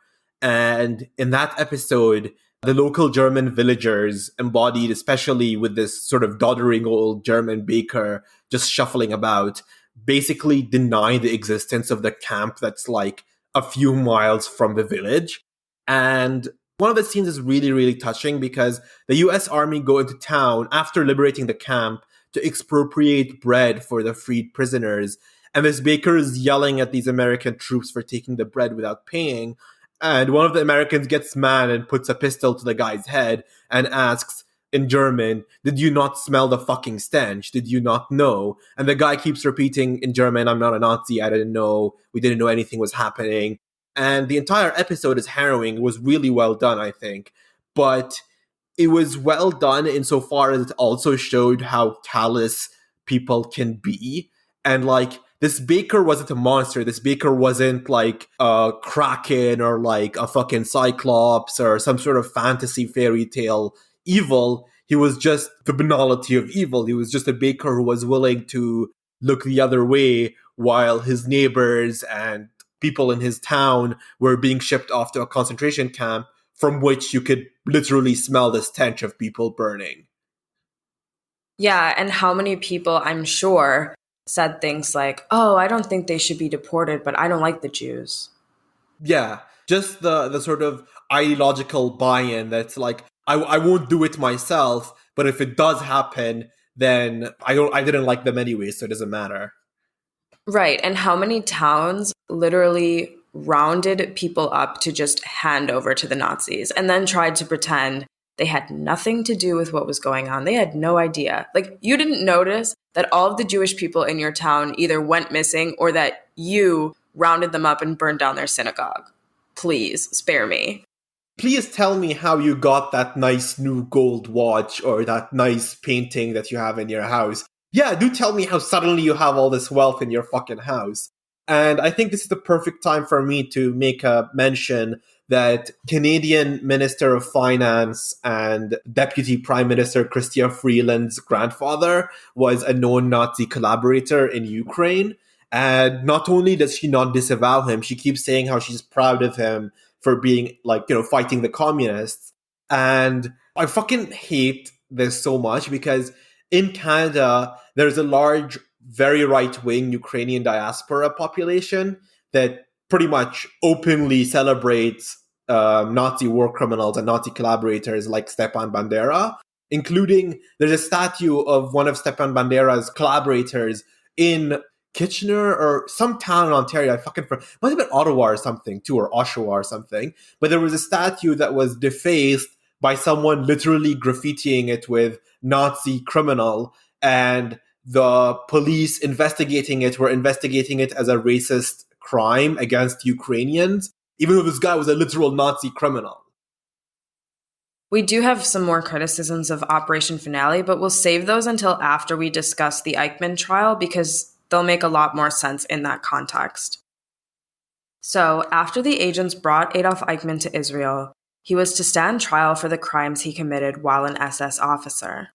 And in that episode, the local German villagers, embodied especially with this sort of doddering old German baker just shuffling about, basically deny the existence of the camp that's like a few miles from the village. And one of the scenes is really, really touching because the US Army go into town after liberating the camp to expropriate bread for the freed prisoners. And this baker is yelling at these American troops for taking the bread without paying. And one of the Americans gets mad and puts a pistol to the guy's head and asks in German, "Did you not smell the fucking stench? Did you not know?" And the guy keeps repeating in German, "I'm not a Nazi. I didn't know. We didn't know anything was happening." And the entire episode is harrowing. It was really well done, I think. But it was well done insofar as it also showed how callous people can be. And like this baker wasn't a monster. This baker wasn't like a kraken or like a fucking cyclops or some sort of fantasy fairy tale evil. He was just the banality of evil. He was just a baker who was willing to look the other way while his neighbors and people in his town were being shipped off to a concentration camp from which you could literally smell the stench of people burning. Yeah, and how many people, I'm sure, said things like, oh, I don't think they should be deported, but I don't like the Jews. Yeah, just the sort of ideological buy-in that's like, I won't do it myself, but if it does happen, then I didn't like them anyway, so it doesn't matter. Right, and how many towns literally rounded people up to just hand over to the Nazis and then tried to pretend they had nothing to do with what was going on. They had no idea. Like, you didn't notice that all of the Jewish people in your town either went missing or that you rounded them up and burned down their synagogue. Please, spare me. Please tell me how you got that nice new gold watch or that nice painting that you have in your house. Yeah, do tell me how suddenly you have all this wealth in your fucking house. And I think this is the perfect time for me to make a mention that Canadian Minister of Finance and Deputy Prime Minister Chrystia Freeland's grandfather was a known Nazi collaborator in Ukraine. And not only does she not disavow him, she keeps saying how she's proud of him for being like, fighting the communists. And I fucking hate this so much because in Canada, there's a large, very right-wing Ukrainian diaspora population that pretty much openly celebrates Nazi war criminals and Nazi collaborators like Stepan Bandera, including there's a statue of one of Stepan Bandera's collaborators in Kitchener or some town in Ontario. Might have been Ottawa or something too, or Oshawa or something. But there was a statue that was defaced by someone literally graffitiing it with Nazi criminal, and the police investigating it were investigating it as a racist crime against Ukrainians, even though this guy was a literal Nazi criminal. We do have some more criticisms of Operation Finale, but we'll save those until after we discuss the Eichmann trial because they'll make a lot more sense in that context. So, after the agents brought Adolf Eichmann to Israel, he was to stand trial for the crimes he committed while an SS officer.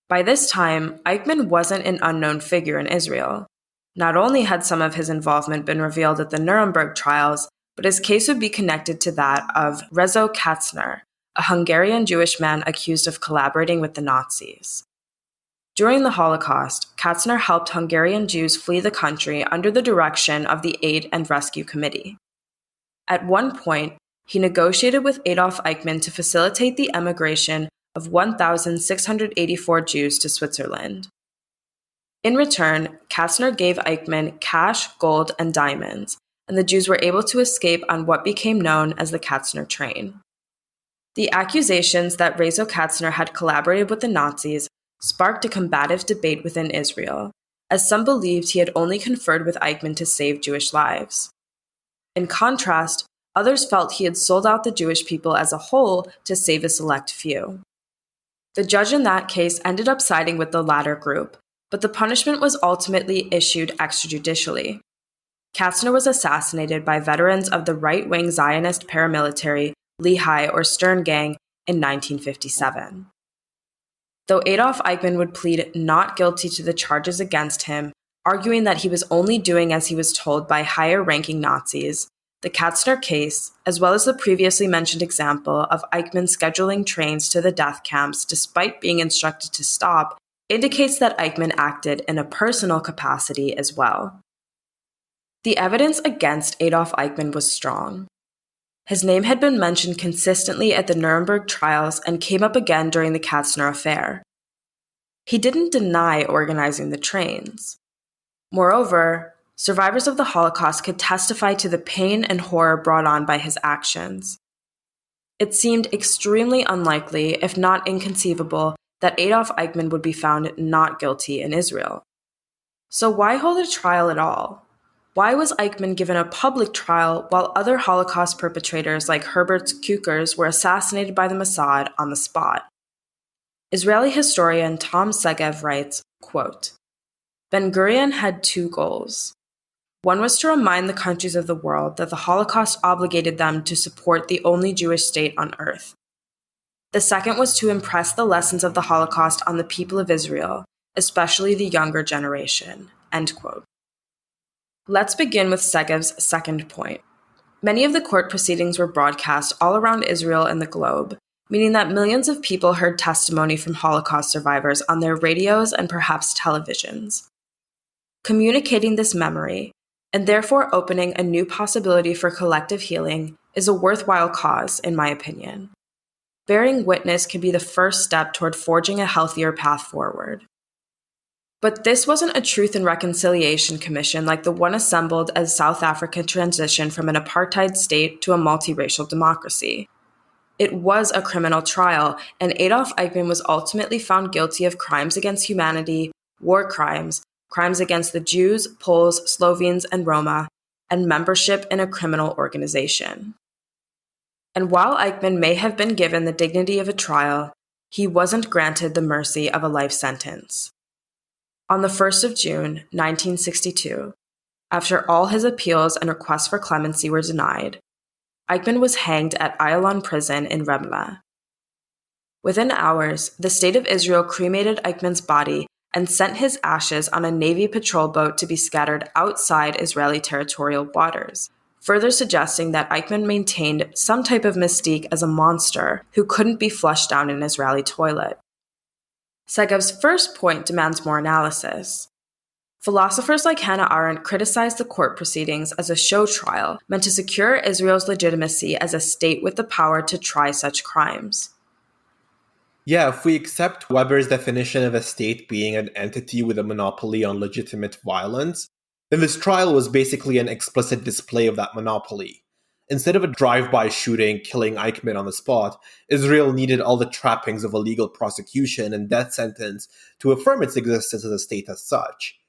By this time, Eichmann wasn't an unknown figure in Israel. Not only had some of his involvement been revealed at the Nuremberg trials, but his case would be connected to that of Rezo Katzner, a Hungarian Jewish man accused of collaborating with the Nazis. During the Holocaust, Katzner helped Hungarian Jews flee the country under the direction of the Aid and Rescue Committee. At one point, he negotiated with Adolf Eichmann to facilitate the emigration of 1,684 Jews to Switzerland. In return, Katzner gave Eichmann cash, gold, and diamonds, and the Jews were able to escape on what became known as the Katzner train. The accusations that Rezo Katzner had collaborated with the Nazis sparked a combative debate within Israel, as some believed he had only conferred with Eichmann to save Jewish lives. In contrast, others felt he had sold out the Jewish people as a whole to save a select few. The judge in that case ended up siding with the latter group, but the punishment was ultimately issued extrajudicially. Katzner was assassinated by veterans of the right-wing Zionist paramilitary Lehi or Stern Gang in 1957. Though Adolf Eichmann would plead not guilty to the charges against him, arguing that he was only doing as he was told by higher-ranking Nazis, the Katzner case, as well as the previously mentioned example of Eichmann scheduling trains to the death camps despite being instructed to stop, indicates that Eichmann acted in a personal capacity as well. The evidence against Adolf Eichmann was strong. His name had been mentioned consistently at the Nuremberg trials and came up again during the Katzner affair. He didn't deny organizing the trains. Moreover, survivors of the Holocaust could testify to the pain and horror brought on by his actions. It seemed extremely unlikely, if not inconceivable, that Adolf Eichmann would be found not guilty in Israel. So why hold a trial at all? Why was Eichmann given a public trial while other Holocaust perpetrators like Herbert Kukers were assassinated by the Mossad on the spot? Israeli historian Tom Segev writes, quote, Ben-Gurion had two goals. One was to remind the countries of the world that the Holocaust obligated them to support the only Jewish state on earth. The second was to impress the lessons of the Holocaust on the people of Israel, especially the younger generation." End quote. Let's begin with Segev's second point. Many of the court proceedings were broadcast all around Israel and the globe, meaning that millions of people heard testimony from Holocaust survivors on their radios and perhaps televisions. Communicating this memory, and therefore opening a new possibility for collective healing, is a worthwhile cause, in my opinion. Bearing witness can be the first step toward forging a healthier path forward. But this wasn't a Truth and Reconciliation Commission like the one assembled as South Africa transitioned from an apartheid state to a multiracial democracy. It was a criminal trial, and Adolf Eichmann was ultimately found guilty of crimes against humanity, war crimes, crimes against the Jews, Poles, Slovenes, and Roma, and membership in a criminal organization. And while Eichmann may have been given the dignity of a trial, he wasn't granted the mercy of a life sentence. On the 1st of June, 1962, after all his appeals and requests for clemency were denied, Eichmann was hanged at Ayalon prison in Remla. Within hours, the State of Israel cremated Eichmann's body and sent his ashes on a Navy patrol boat to be scattered outside Israeli territorial waters, further suggesting that Eichmann maintained some type of mystique as a monster who couldn't be flushed down an Israeli toilet. Segev's first point demands more analysis. Philosophers like Hannah Arendt criticized the court proceedings as a show trial meant to secure Israel's legitimacy as a state with the power to try such crimes. Yeah, if we accept Weber's definition of a state being an entity with a monopoly on legitimate violence, then this trial was basically an explicit display of that monopoly. Instead of a drive-by shooting killing Eichmann on the spot, Israel needed all the trappings of a legal prosecution and death sentence to affirm its existence as a state as such.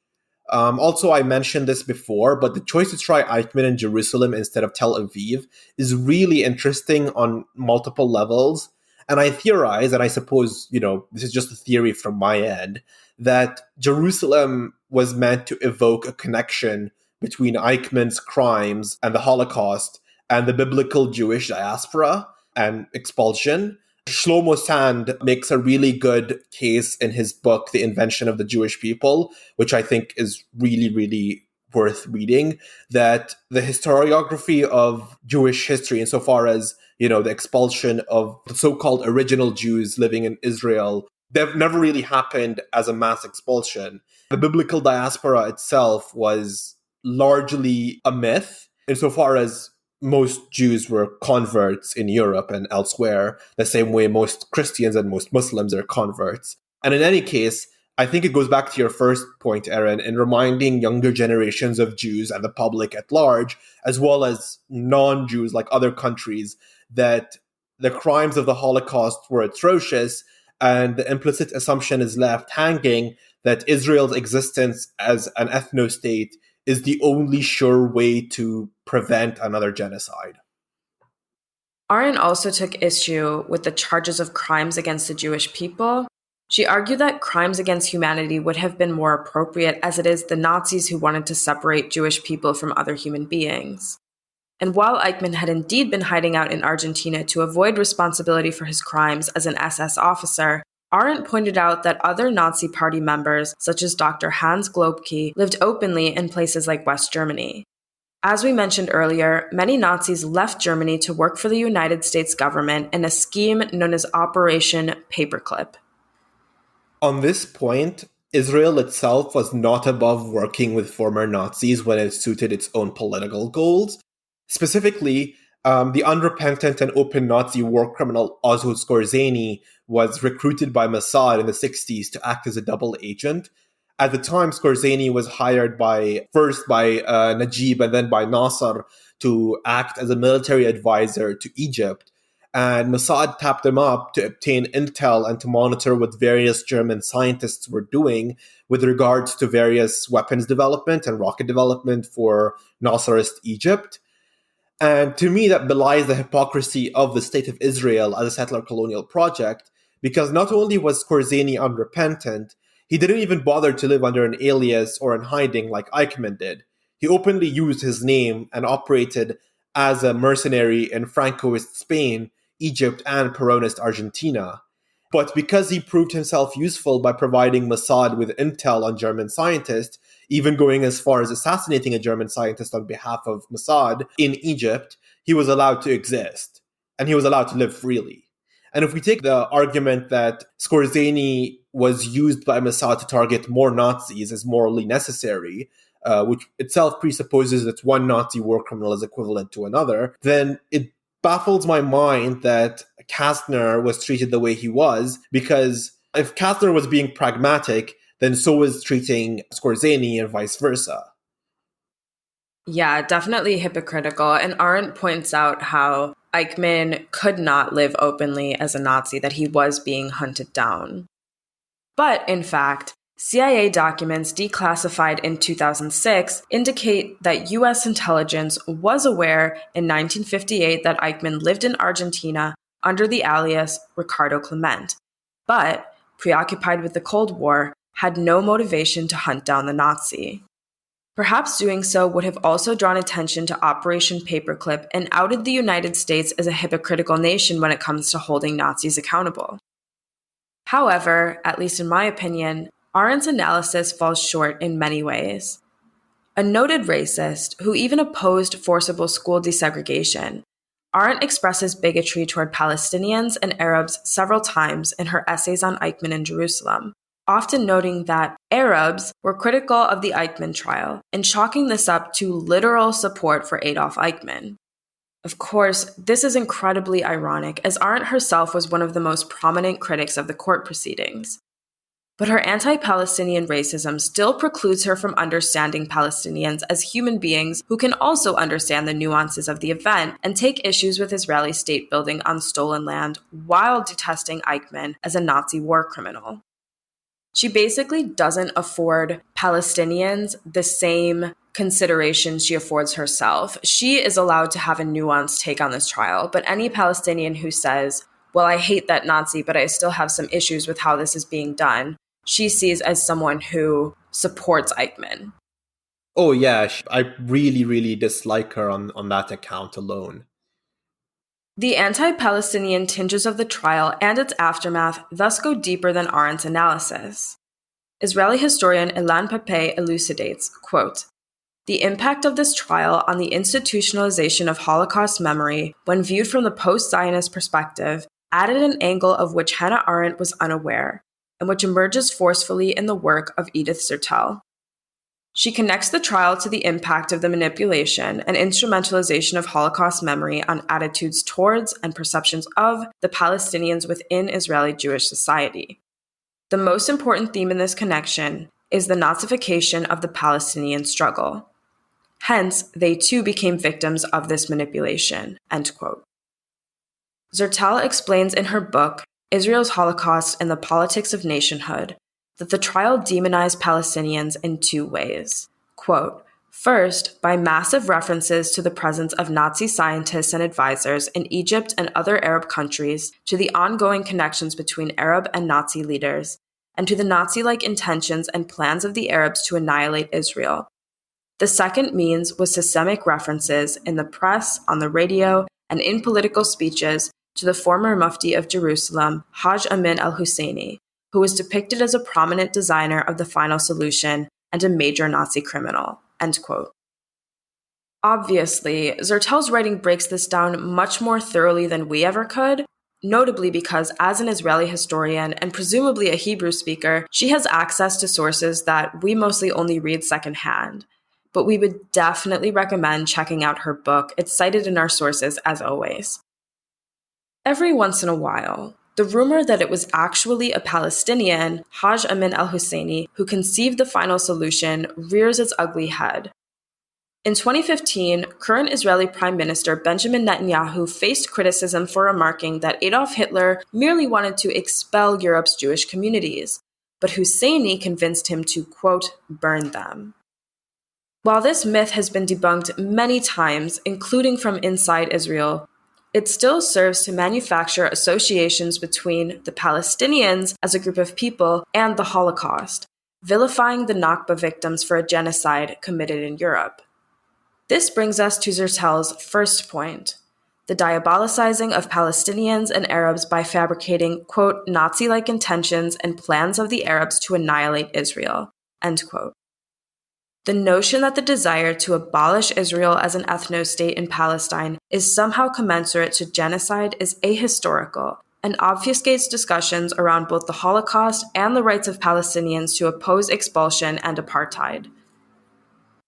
Also, I mentioned this before, but the choice to try Eichmann in Jerusalem instead of Tel Aviv is really interesting on multiple levels. And I theorize, and I suppose, this is just a theory from my end, that Jerusalem was meant to evoke a connection between Eichmann's crimes and the Holocaust and the biblical Jewish diaspora and expulsion. Shlomo Sand makes a really good case in his book, The Invention of the Jewish People, which I think is really, really worth reading, that the historiography of Jewish history, insofar as, the expulsion of the so-called original Jews living in Israel, they've never really happened as a mass expulsion. The biblical diaspora itself was largely a myth, insofar as most Jews were converts in Europe and elsewhere, the same way most Christians and most Muslims are converts. And in any case, I think it goes back to your first point, Erin, in reminding younger generations of Jews and the public at large, as well as non-Jews like other countries, that the crimes of the Holocaust were atrocious, and the implicit assumption is left hanging that Israel's existence as an ethno-state is the only sure way to prevent another genocide. Arendt also took issue with the charges of crimes against the Jewish people. She argued that crimes against humanity would have been more appropriate, as it is the Nazis who wanted to separate Jewish people from other human beings. And while Eichmann had indeed been hiding out in Argentina to avoid responsibility for his crimes as an SS officer, Arendt pointed out that other Nazi Party members, such as Dr. Hans Globke, lived openly in places like West Germany. As we mentioned earlier, many Nazis left Germany to work for the United States government in a scheme known as Operation Paperclip. On this point, Israel itself was not above working with former Nazis when it suited its own political goals. Specifically, the unrepentant and open Nazi war criminal Oswald Skorzeny was recruited by Mossad in the 60s to act as a double agent. At the time, Skorzeny was hired first by Najib and then by Nasser to act as a military advisor to Egypt. And Mossad tapped him up to obtain intel and to monitor what various German scientists were doing with regards to various weapons development and rocket development for Nasserist Egypt. And to me, that belies the hypocrisy of the State of Israel as a settler colonial project, because not only was Skorzeny unrepentant, He didn't even bother to live under an alias or in hiding like Eichmann did. He openly used his name and operated as a mercenary in Francoist Spain, Egypt, and Peronist Argentina. But because he proved himself useful by providing Mossad with intel on German scientists, even going as far as assassinating a German scientist on behalf of Mossad in Egypt, he was allowed to exist. And he was allowed to live freely. And if we take the argument that Skorzeny was used by Mossad to target more Nazis as morally necessary, which itself presupposes that one Nazi war criminal is equivalent to another, then it baffles my mind that Kastner was treated the way he was, because if Kastner was being pragmatic, then so was treating Skorzeny and vice versa. Yeah, definitely hypocritical. And Arendt points out how Eichmann could not live openly as a Nazi, that he was being hunted down. But in fact, CIA documents declassified in 2006 indicate that US intelligence was aware in 1958 that Eichmann lived in Argentina under the alias Ricardo Clement, but, preoccupied with the Cold War, had no motivation to hunt down the Nazi. Perhaps doing so would have also drawn attention to Operation Paperclip and outed the United States as a hypocritical nation when it comes to holding Nazis accountable. However, at least in my opinion, Arendt's analysis falls short in many ways. A noted racist who even opposed forcible school desegregation, Arendt expresses bigotry toward Palestinians and Arabs several times in her essays on Eichmann in Jerusalem, often noting that Arabs were critical of the Eichmann trial and chalking this up to literal support for Adolf Eichmann. Of course, this is incredibly ironic, as Arendt herself was one of the most prominent critics of the court proceedings. But her anti-Palestinian racism still precludes her from understanding Palestinians as human beings who can also understand the nuances of the event and take issues with Israeli state building on stolen land while detesting Eichmann as a Nazi war criminal. She basically doesn't afford Palestinians the same consideration she affords herself. She is allowed to have a nuanced take on this trial, but any Palestinian who says, well, I hate that Nazi, but I still have some issues with how this is being done, she sees as someone who supports Eichmann. Oh yeah, I really, really dislike her on that account alone. The anti-Palestinian tinges of the trial and its aftermath thus go deeper than Arendt's analysis. Israeli historian Ilan Pappé elucidates, quote, "The impact of this trial on the institutionalization of Holocaust memory, when viewed from the post-Zionist perspective, added an angle of which Hannah Arendt was unaware, and which emerges forcefully in the work of Idith Zertal. She connects the trial to the impact of the manipulation and instrumentalization of Holocaust memory on attitudes towards and perceptions of the Palestinians within Israeli Jewish society. The most important theme in this connection is the Nazification of the Palestinian struggle. Hence, they too became victims of this manipulation." End quote. Zertal explains in her book, Israel's Holocaust and the Politics of Nationhood, that the trial demonized Palestinians in two ways. Quote, "First, by massive references to the presence of Nazi scientists and advisors in Egypt and other Arab countries, to the ongoing connections between Arab and Nazi leaders, and to the Nazi-like intentions and plans of the Arabs to annihilate Israel. The second means was systemic references in the press, on the radio, and in political speeches to the former Mufti of Jerusalem, Haj Amin al-Husseini, who was depicted as a prominent designer of the final solution and a major Nazi criminal." End quote. Obviously, Zertal's writing breaks this down much more thoroughly than we ever could, notably because as an Israeli historian and presumably a Hebrew speaker, she has access to sources that we mostly only read secondhand. But we would definitely recommend checking out her book. It's cited in our sources as always. Every once in a while, the rumor that it was actually a Palestinian, Haj Amin al-Husseini, who conceived the final solution rears its ugly head. In 2015, current Israeli Prime Minister Benjamin Netanyahu faced criticism for remarking that Adolf Hitler merely wanted to expel Europe's Jewish communities, but Husseini convinced him to, quote, burn them. While this myth has been debunked many times, including from inside Israel, it still serves to manufacture associations between the Palestinians as a group of people and the Holocaust, vilifying the Nakba victims for a genocide committed in Europe. This brings us to Zertal's first point, the diabolicizing of Palestinians and Arabs by fabricating, quote, Nazi-like intentions and plans of the Arabs to annihilate Israel, end quote. The notion that the desire to abolish Israel as an ethno-state in Palestine is somehow commensurate to genocide is ahistorical and obfuscates discussions around both the Holocaust and the rights of Palestinians to oppose expulsion and apartheid.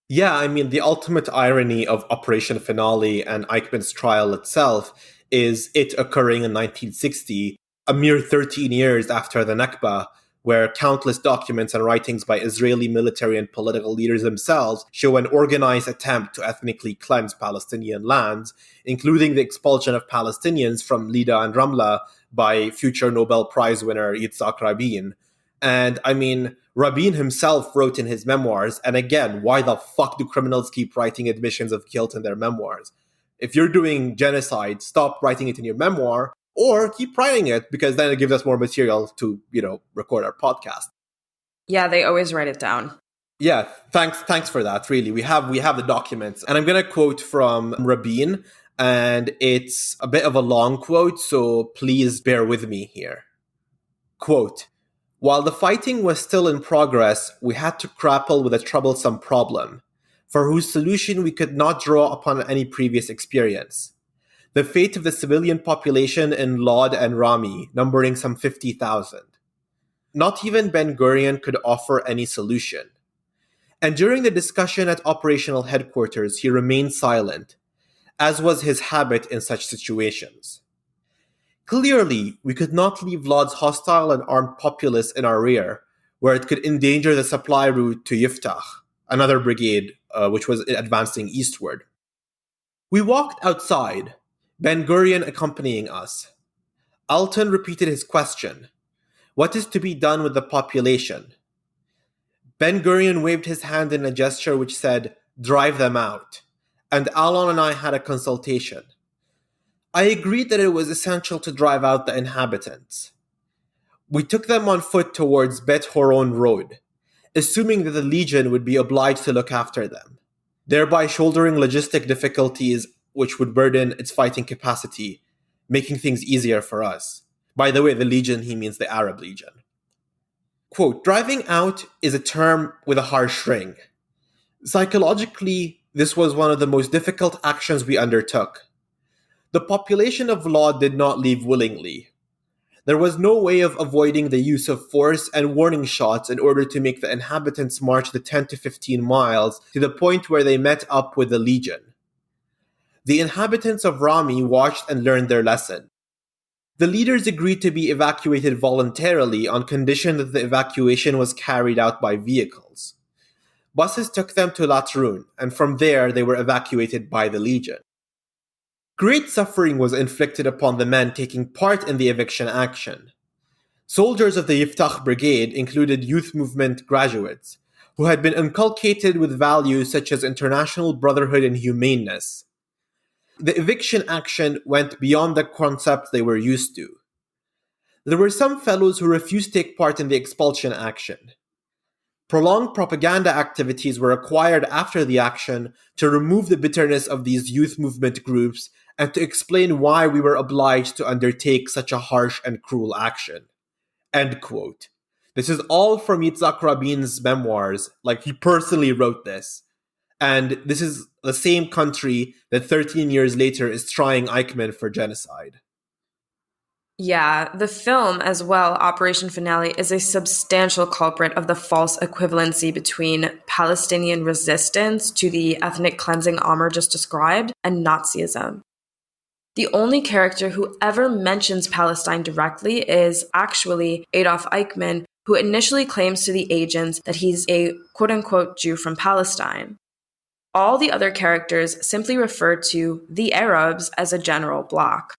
Yeah, I mean, the ultimate irony of Operation Finale and Eichmann's trial itself is it occurring in 1960, a mere 13 years after the Nakba, where countless documents and writings by Israeli military and political leaders themselves show an organized attempt to ethnically cleanse Palestinian lands, including the expulsion of Palestinians from Lida and Ramla by future Nobel Prize winner Yitzhak Rabin. And I mean, Rabin himself wrote in his memoirs, and again, why the fuck do criminals keep writing admissions of guilt in their memoirs? If you're doing genocide, stop writing it in your memoir, or keep writing it, because then it gives us more material to, record our podcast. Yeah, they always write it down. Yeah, thanks for that, really. We have the documents. And I'm going to quote from Rabin, and it's a bit of a long quote, so please bear with me here. Quote, "While the fighting was still in progress, we had to grapple with a troublesome problem, for whose solution we could not draw upon any previous experience. The fate of the civilian population in Lod and Rami, numbering some 50,000. Not even Ben-Gurion could offer any solution. And during the discussion at operational headquarters, he remained silent, as was his habit in such situations. Clearly, we could not leave Lod's hostile and armed populace in our rear, where it could endanger the supply route to Yiftach, another brigade which was advancing eastward. We walked outside, Ben-Gurion accompanying us. Alton repeated his question. What is to be done with the population? Ben-Gurion waved his hand in a gesture which said, drive them out. And Alon and I had a consultation. I agreed that it was essential to drive out the inhabitants. We took them on foot towards Bet Horon Road, assuming that the Legion would be obliged to look after them, thereby shouldering logistic difficulties which would burden its fighting capacity, making things easier for us. By the way, the Legion, he means the Arab Legion. Quote, driving out is a term with a harsh ring. Psychologically, this was one of the most difficult actions we undertook. The population of Lod did not leave willingly. There was no way of avoiding the use of force and warning shots in order to make the inhabitants march the 10 to 15 miles to the point where they met up with the Legion. The inhabitants of Rami watched and learned their lesson. The leaders agreed to be evacuated voluntarily on condition that the evacuation was carried out by vehicles. Buses took them to Latrun, and from there they were evacuated by the Legion. Great suffering was inflicted upon the men taking part in the eviction action. Soldiers of the Yiftach Brigade included youth movement graduates, who had been inculcated with values such as international brotherhood and humaneness. The eviction action went beyond the concept they were used to. There were some fellows who refused to take part in the expulsion action. Prolonged propaganda activities were required after the action to remove the bitterness of these youth movement groups and to explain why we were obliged to undertake such a harsh and cruel action. End quote. This is all from Yitzhak Rabin's memoirs, like he personally wrote this. And this is the same country that 13 years later is trying Eichmann for genocide. Yeah, the film as well, Operation Finale, is a substantial culprit of the false equivalency between Palestinian resistance to the ethnic cleansing Amr just described and Nazism. The only character who ever mentions Palestine directly is actually Adolf Eichmann, who initially claims to the agents that he's a quote-unquote Jew from Palestine. All the other characters simply refer to the Arabs as a general bloc.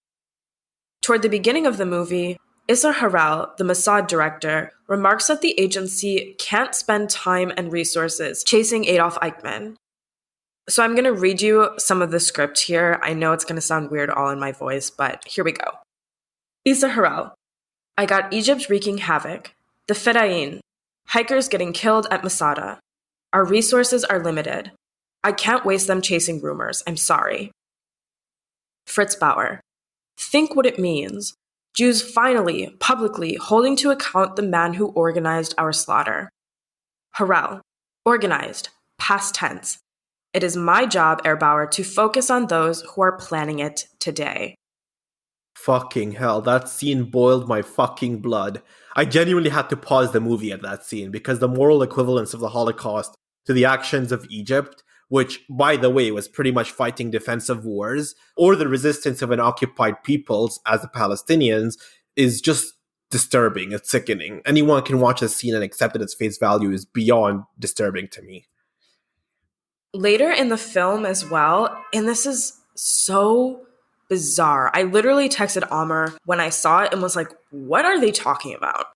Toward the beginning of the movie, Isser Harel, the Mossad director, remarks that the agency can't spend time and resources chasing Adolf Eichmann. So I'm going to read you some of the script here. I know it's going to sound weird all in my voice, but here we go. Issa Harel. I got Egypt wreaking havoc. The Fedayeen. Hikers getting killed at Masada. Our resources are limited. I can't waste them chasing rumors. I'm sorry. Fritz Bauer. Think what it means. Jews finally, publicly, holding to account the man who organized our slaughter. Harel. Organized. Past tense. It is my job, Erbauer, to focus on those who are planning it today. Fucking hell, that scene boiled my fucking blood. I genuinely had to pause the movie at that scene because the moral equivalence of the Holocaust to the actions of Egypt, which, by the way, was pretty much fighting defensive wars, or the resistance of an occupied peoples, as the Palestinians, is just disturbing. It's sickening. Anyone can watch this scene and accept it at its face value is beyond disturbing to me. Later in the film as well, and this is so bizarre. I literally texted Amr when I saw it and was like, what are they talking about?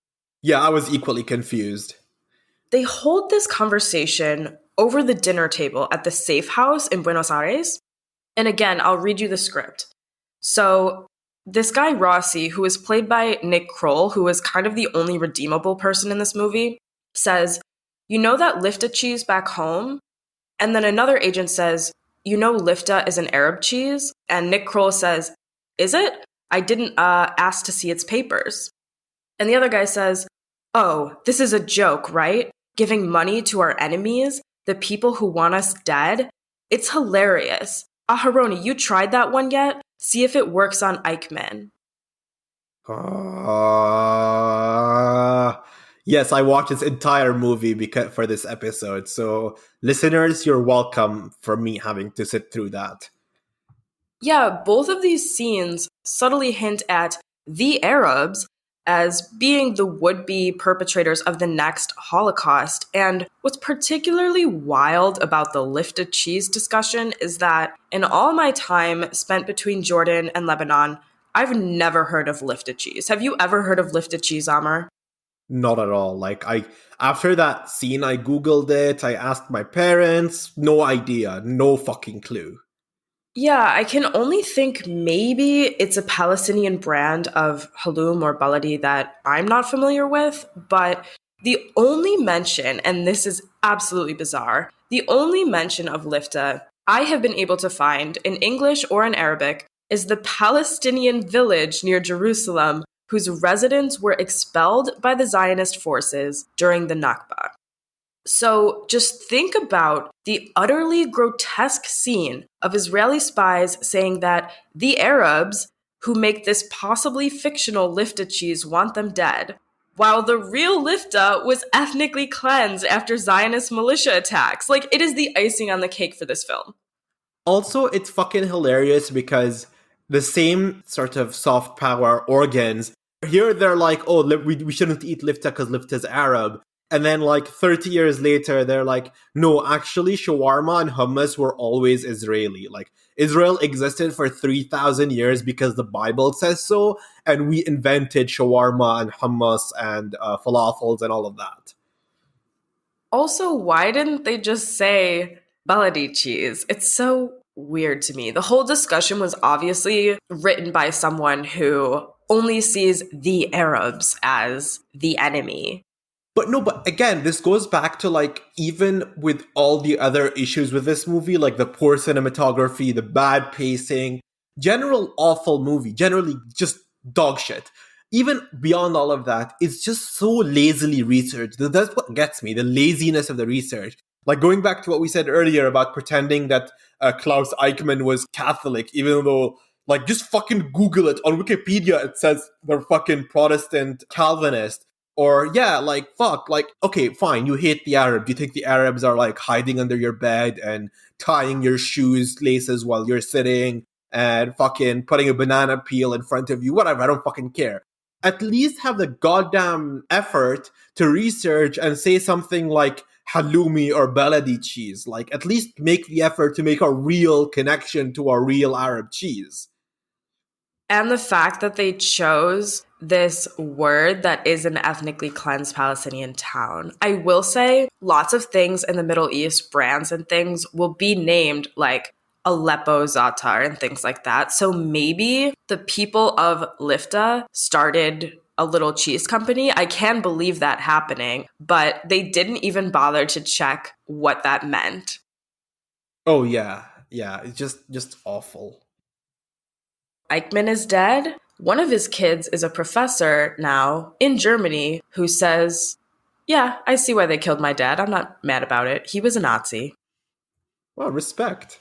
Yeah, I was equally confused. They hold this conversation over the dinner table at the Safe House in Buenos Aires. And again, I'll read you the script. So this guy Rossi, who is played by Nick Kroll, who is kind of the only redeemable person in this movie, says, you know that lifta cheese back home? And then another agent says, you know lifta is an Arab cheese? And Nick Kroll says, is it? I didn't ask to see its papers. And the other guy says, oh, this is a joke, right? Giving money to our enemies, the people who want us dead? It's hilarious. Aharoni, you tried that one yet? See if it works on Eichmann. Yes, I watched this entire movie for this episode. So, listeners, you're welcome for me having to sit through that. Yeah, both of these scenes subtly hint at the Arabs as being the would-be perpetrators of the next Holocaust. And what's particularly wild about the lifta cheese discussion is that in all my time spent between Jordan and Lebanon, I've never heard of lifta cheese. Have you ever heard of lifta cheese, Amr? Not at all. After that scene, I Googled it, I asked my parents, no idea, no fucking clue. Yeah, I can only think maybe it's a Palestinian brand of halloum or baladi that I'm not familiar with, but the only mention, and this is absolutely bizarre, the only mention of lifta I have been able to find in English or in Arabic is the Palestinian village near Jerusalem whose residents were expelled by the Zionist forces during the Nakba. So just think about the utterly grotesque scene of Israeli spies saying that the Arabs who make this possibly fictional lifta cheese want them dead, while the real lifta was ethnically cleansed after Zionist militia attacks. Like, it is the icing on the cake for this film. Also, it's fucking hilarious because the same sort of soft power organs, here they're like, oh, we shouldn't eat lifta because lifta is Arab. And then 30 years later, they're like, no, actually, shawarma and hummus were always Israeli. Israel existed for 3,000 years because the Bible says so. And we invented shawarma and hummus and falafels and all of that. Also, why didn't they just say baladi cheese? It's so weird to me. The whole discussion was obviously written by someone who only sees the Arabs as the enemy. But again, this goes back to even with all the other issues with this movie, like the poor cinematography, the bad pacing, general awful movie, generally just dog shit. Even beyond all of that, it's just so lazily researched. That's what gets me, the laziness of the research. Going back to what we said earlier about pretending that Klaus Eichmann was Catholic, even though, just fucking Google it. On Wikipedia, it says they're fucking Protestant Calvinist. Or, yeah, okay, fine, you hate the Arabs. You think the Arabs are, hiding under your bed and tying your shoes laces while you're sitting and fucking putting a banana peel in front of you. Whatever, I don't fucking care. At least have the goddamn effort to research and say something like halloumi or baladi cheese. At least make the effort to make a real connection to a real Arab cheese. And the fact that they chose this word that is an ethnically cleansed Palestinian town. I will say lots of things in the Middle East, brands and things, will be named like Aleppo Zaatar and things like that. So maybe the people of Lifta started a little cheese company. I can believe that happening, but they didn't even bother to check what that meant. Oh yeah, it's just awful. Eichmann is dead. One of his kids is a professor now in Germany who says, yeah, I see why they killed my dad. I'm not mad about it. He was a Nazi. Well, respect.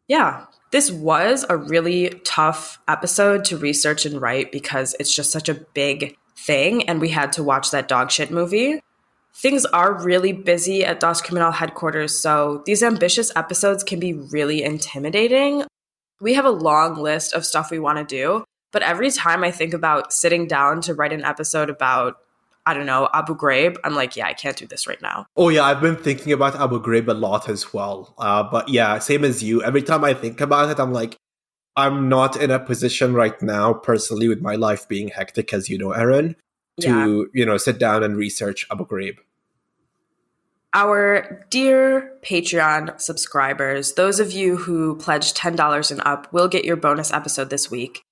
Yeah, this was a really tough episode to research and write because it's just such a big thing, and we had to watch that dog shit movie. Things are really busy at Das Criminal headquarters, so these ambitious episodes can be really intimidating. We have a long list of stuff we want to do, but every time I think about sitting down to write an episode about, I don't know, Abu Ghraib, I'm like, yeah, I can't do this right now. Oh yeah, I've been thinking about Abu Ghraib a lot as well. But yeah, same as you. Every time I think about it, I'm like, I'm not in a position right now, personally, with my life being hectic, as you know, Erin, to, sit down and research Abu Ghraib. Our dear Patreon subscribers, those of you who pledge $10 and up, will get your bonus episode this week.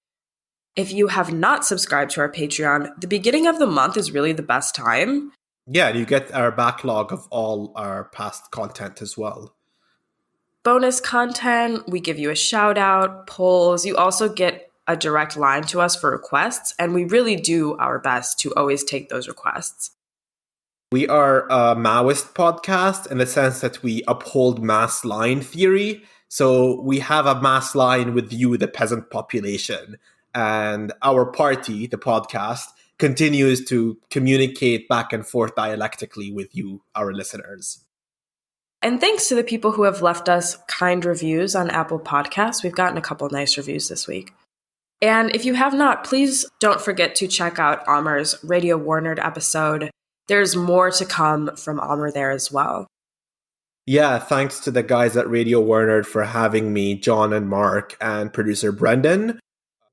If you have not subscribed to our Patreon, the beginning of the month is really the best time. Yeah, you get our backlog of all our past content as well. Bonus content, we give you a shout out, polls. You also get a direct line to us for requests, and we really do our best to always take those requests. We are a Maoist podcast in the sense that we uphold mass line theory. So we have a mass line with you, the peasant population. And our party, the podcast, continues to communicate back and forth dialectically with you, our listeners. And thanks to the people who have left us kind reviews on Apple Podcasts. We've gotten a couple nice reviews this week. And if you have not, please don't forget to check out Amar's Radio Warnered episode. There's more to come from Amar there as well. Yeah, thanks to the guys at Radio Warnered for having me, John and Mark, and producer Brendan.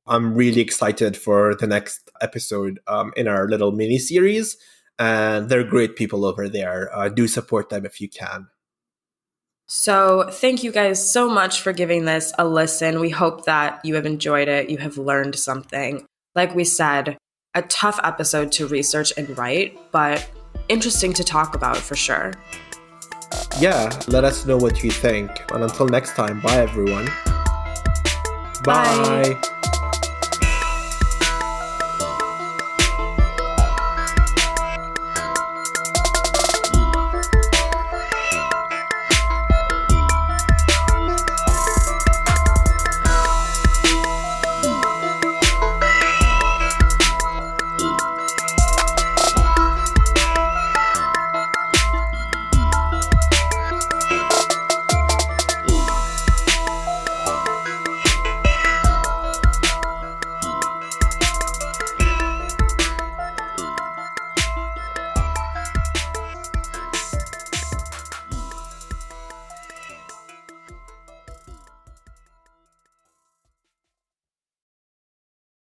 I'm really excited for the next episode in our little mini-series. And they're great people over there. Do support them if you can. So thank you guys so much for giving this a listen. We hope that you have enjoyed it. You have learned something. Like we said, a tough episode to research and write, but interesting to talk about for sure. Yeah, let us know what you think. And until next time, bye everyone. Bye. Bye.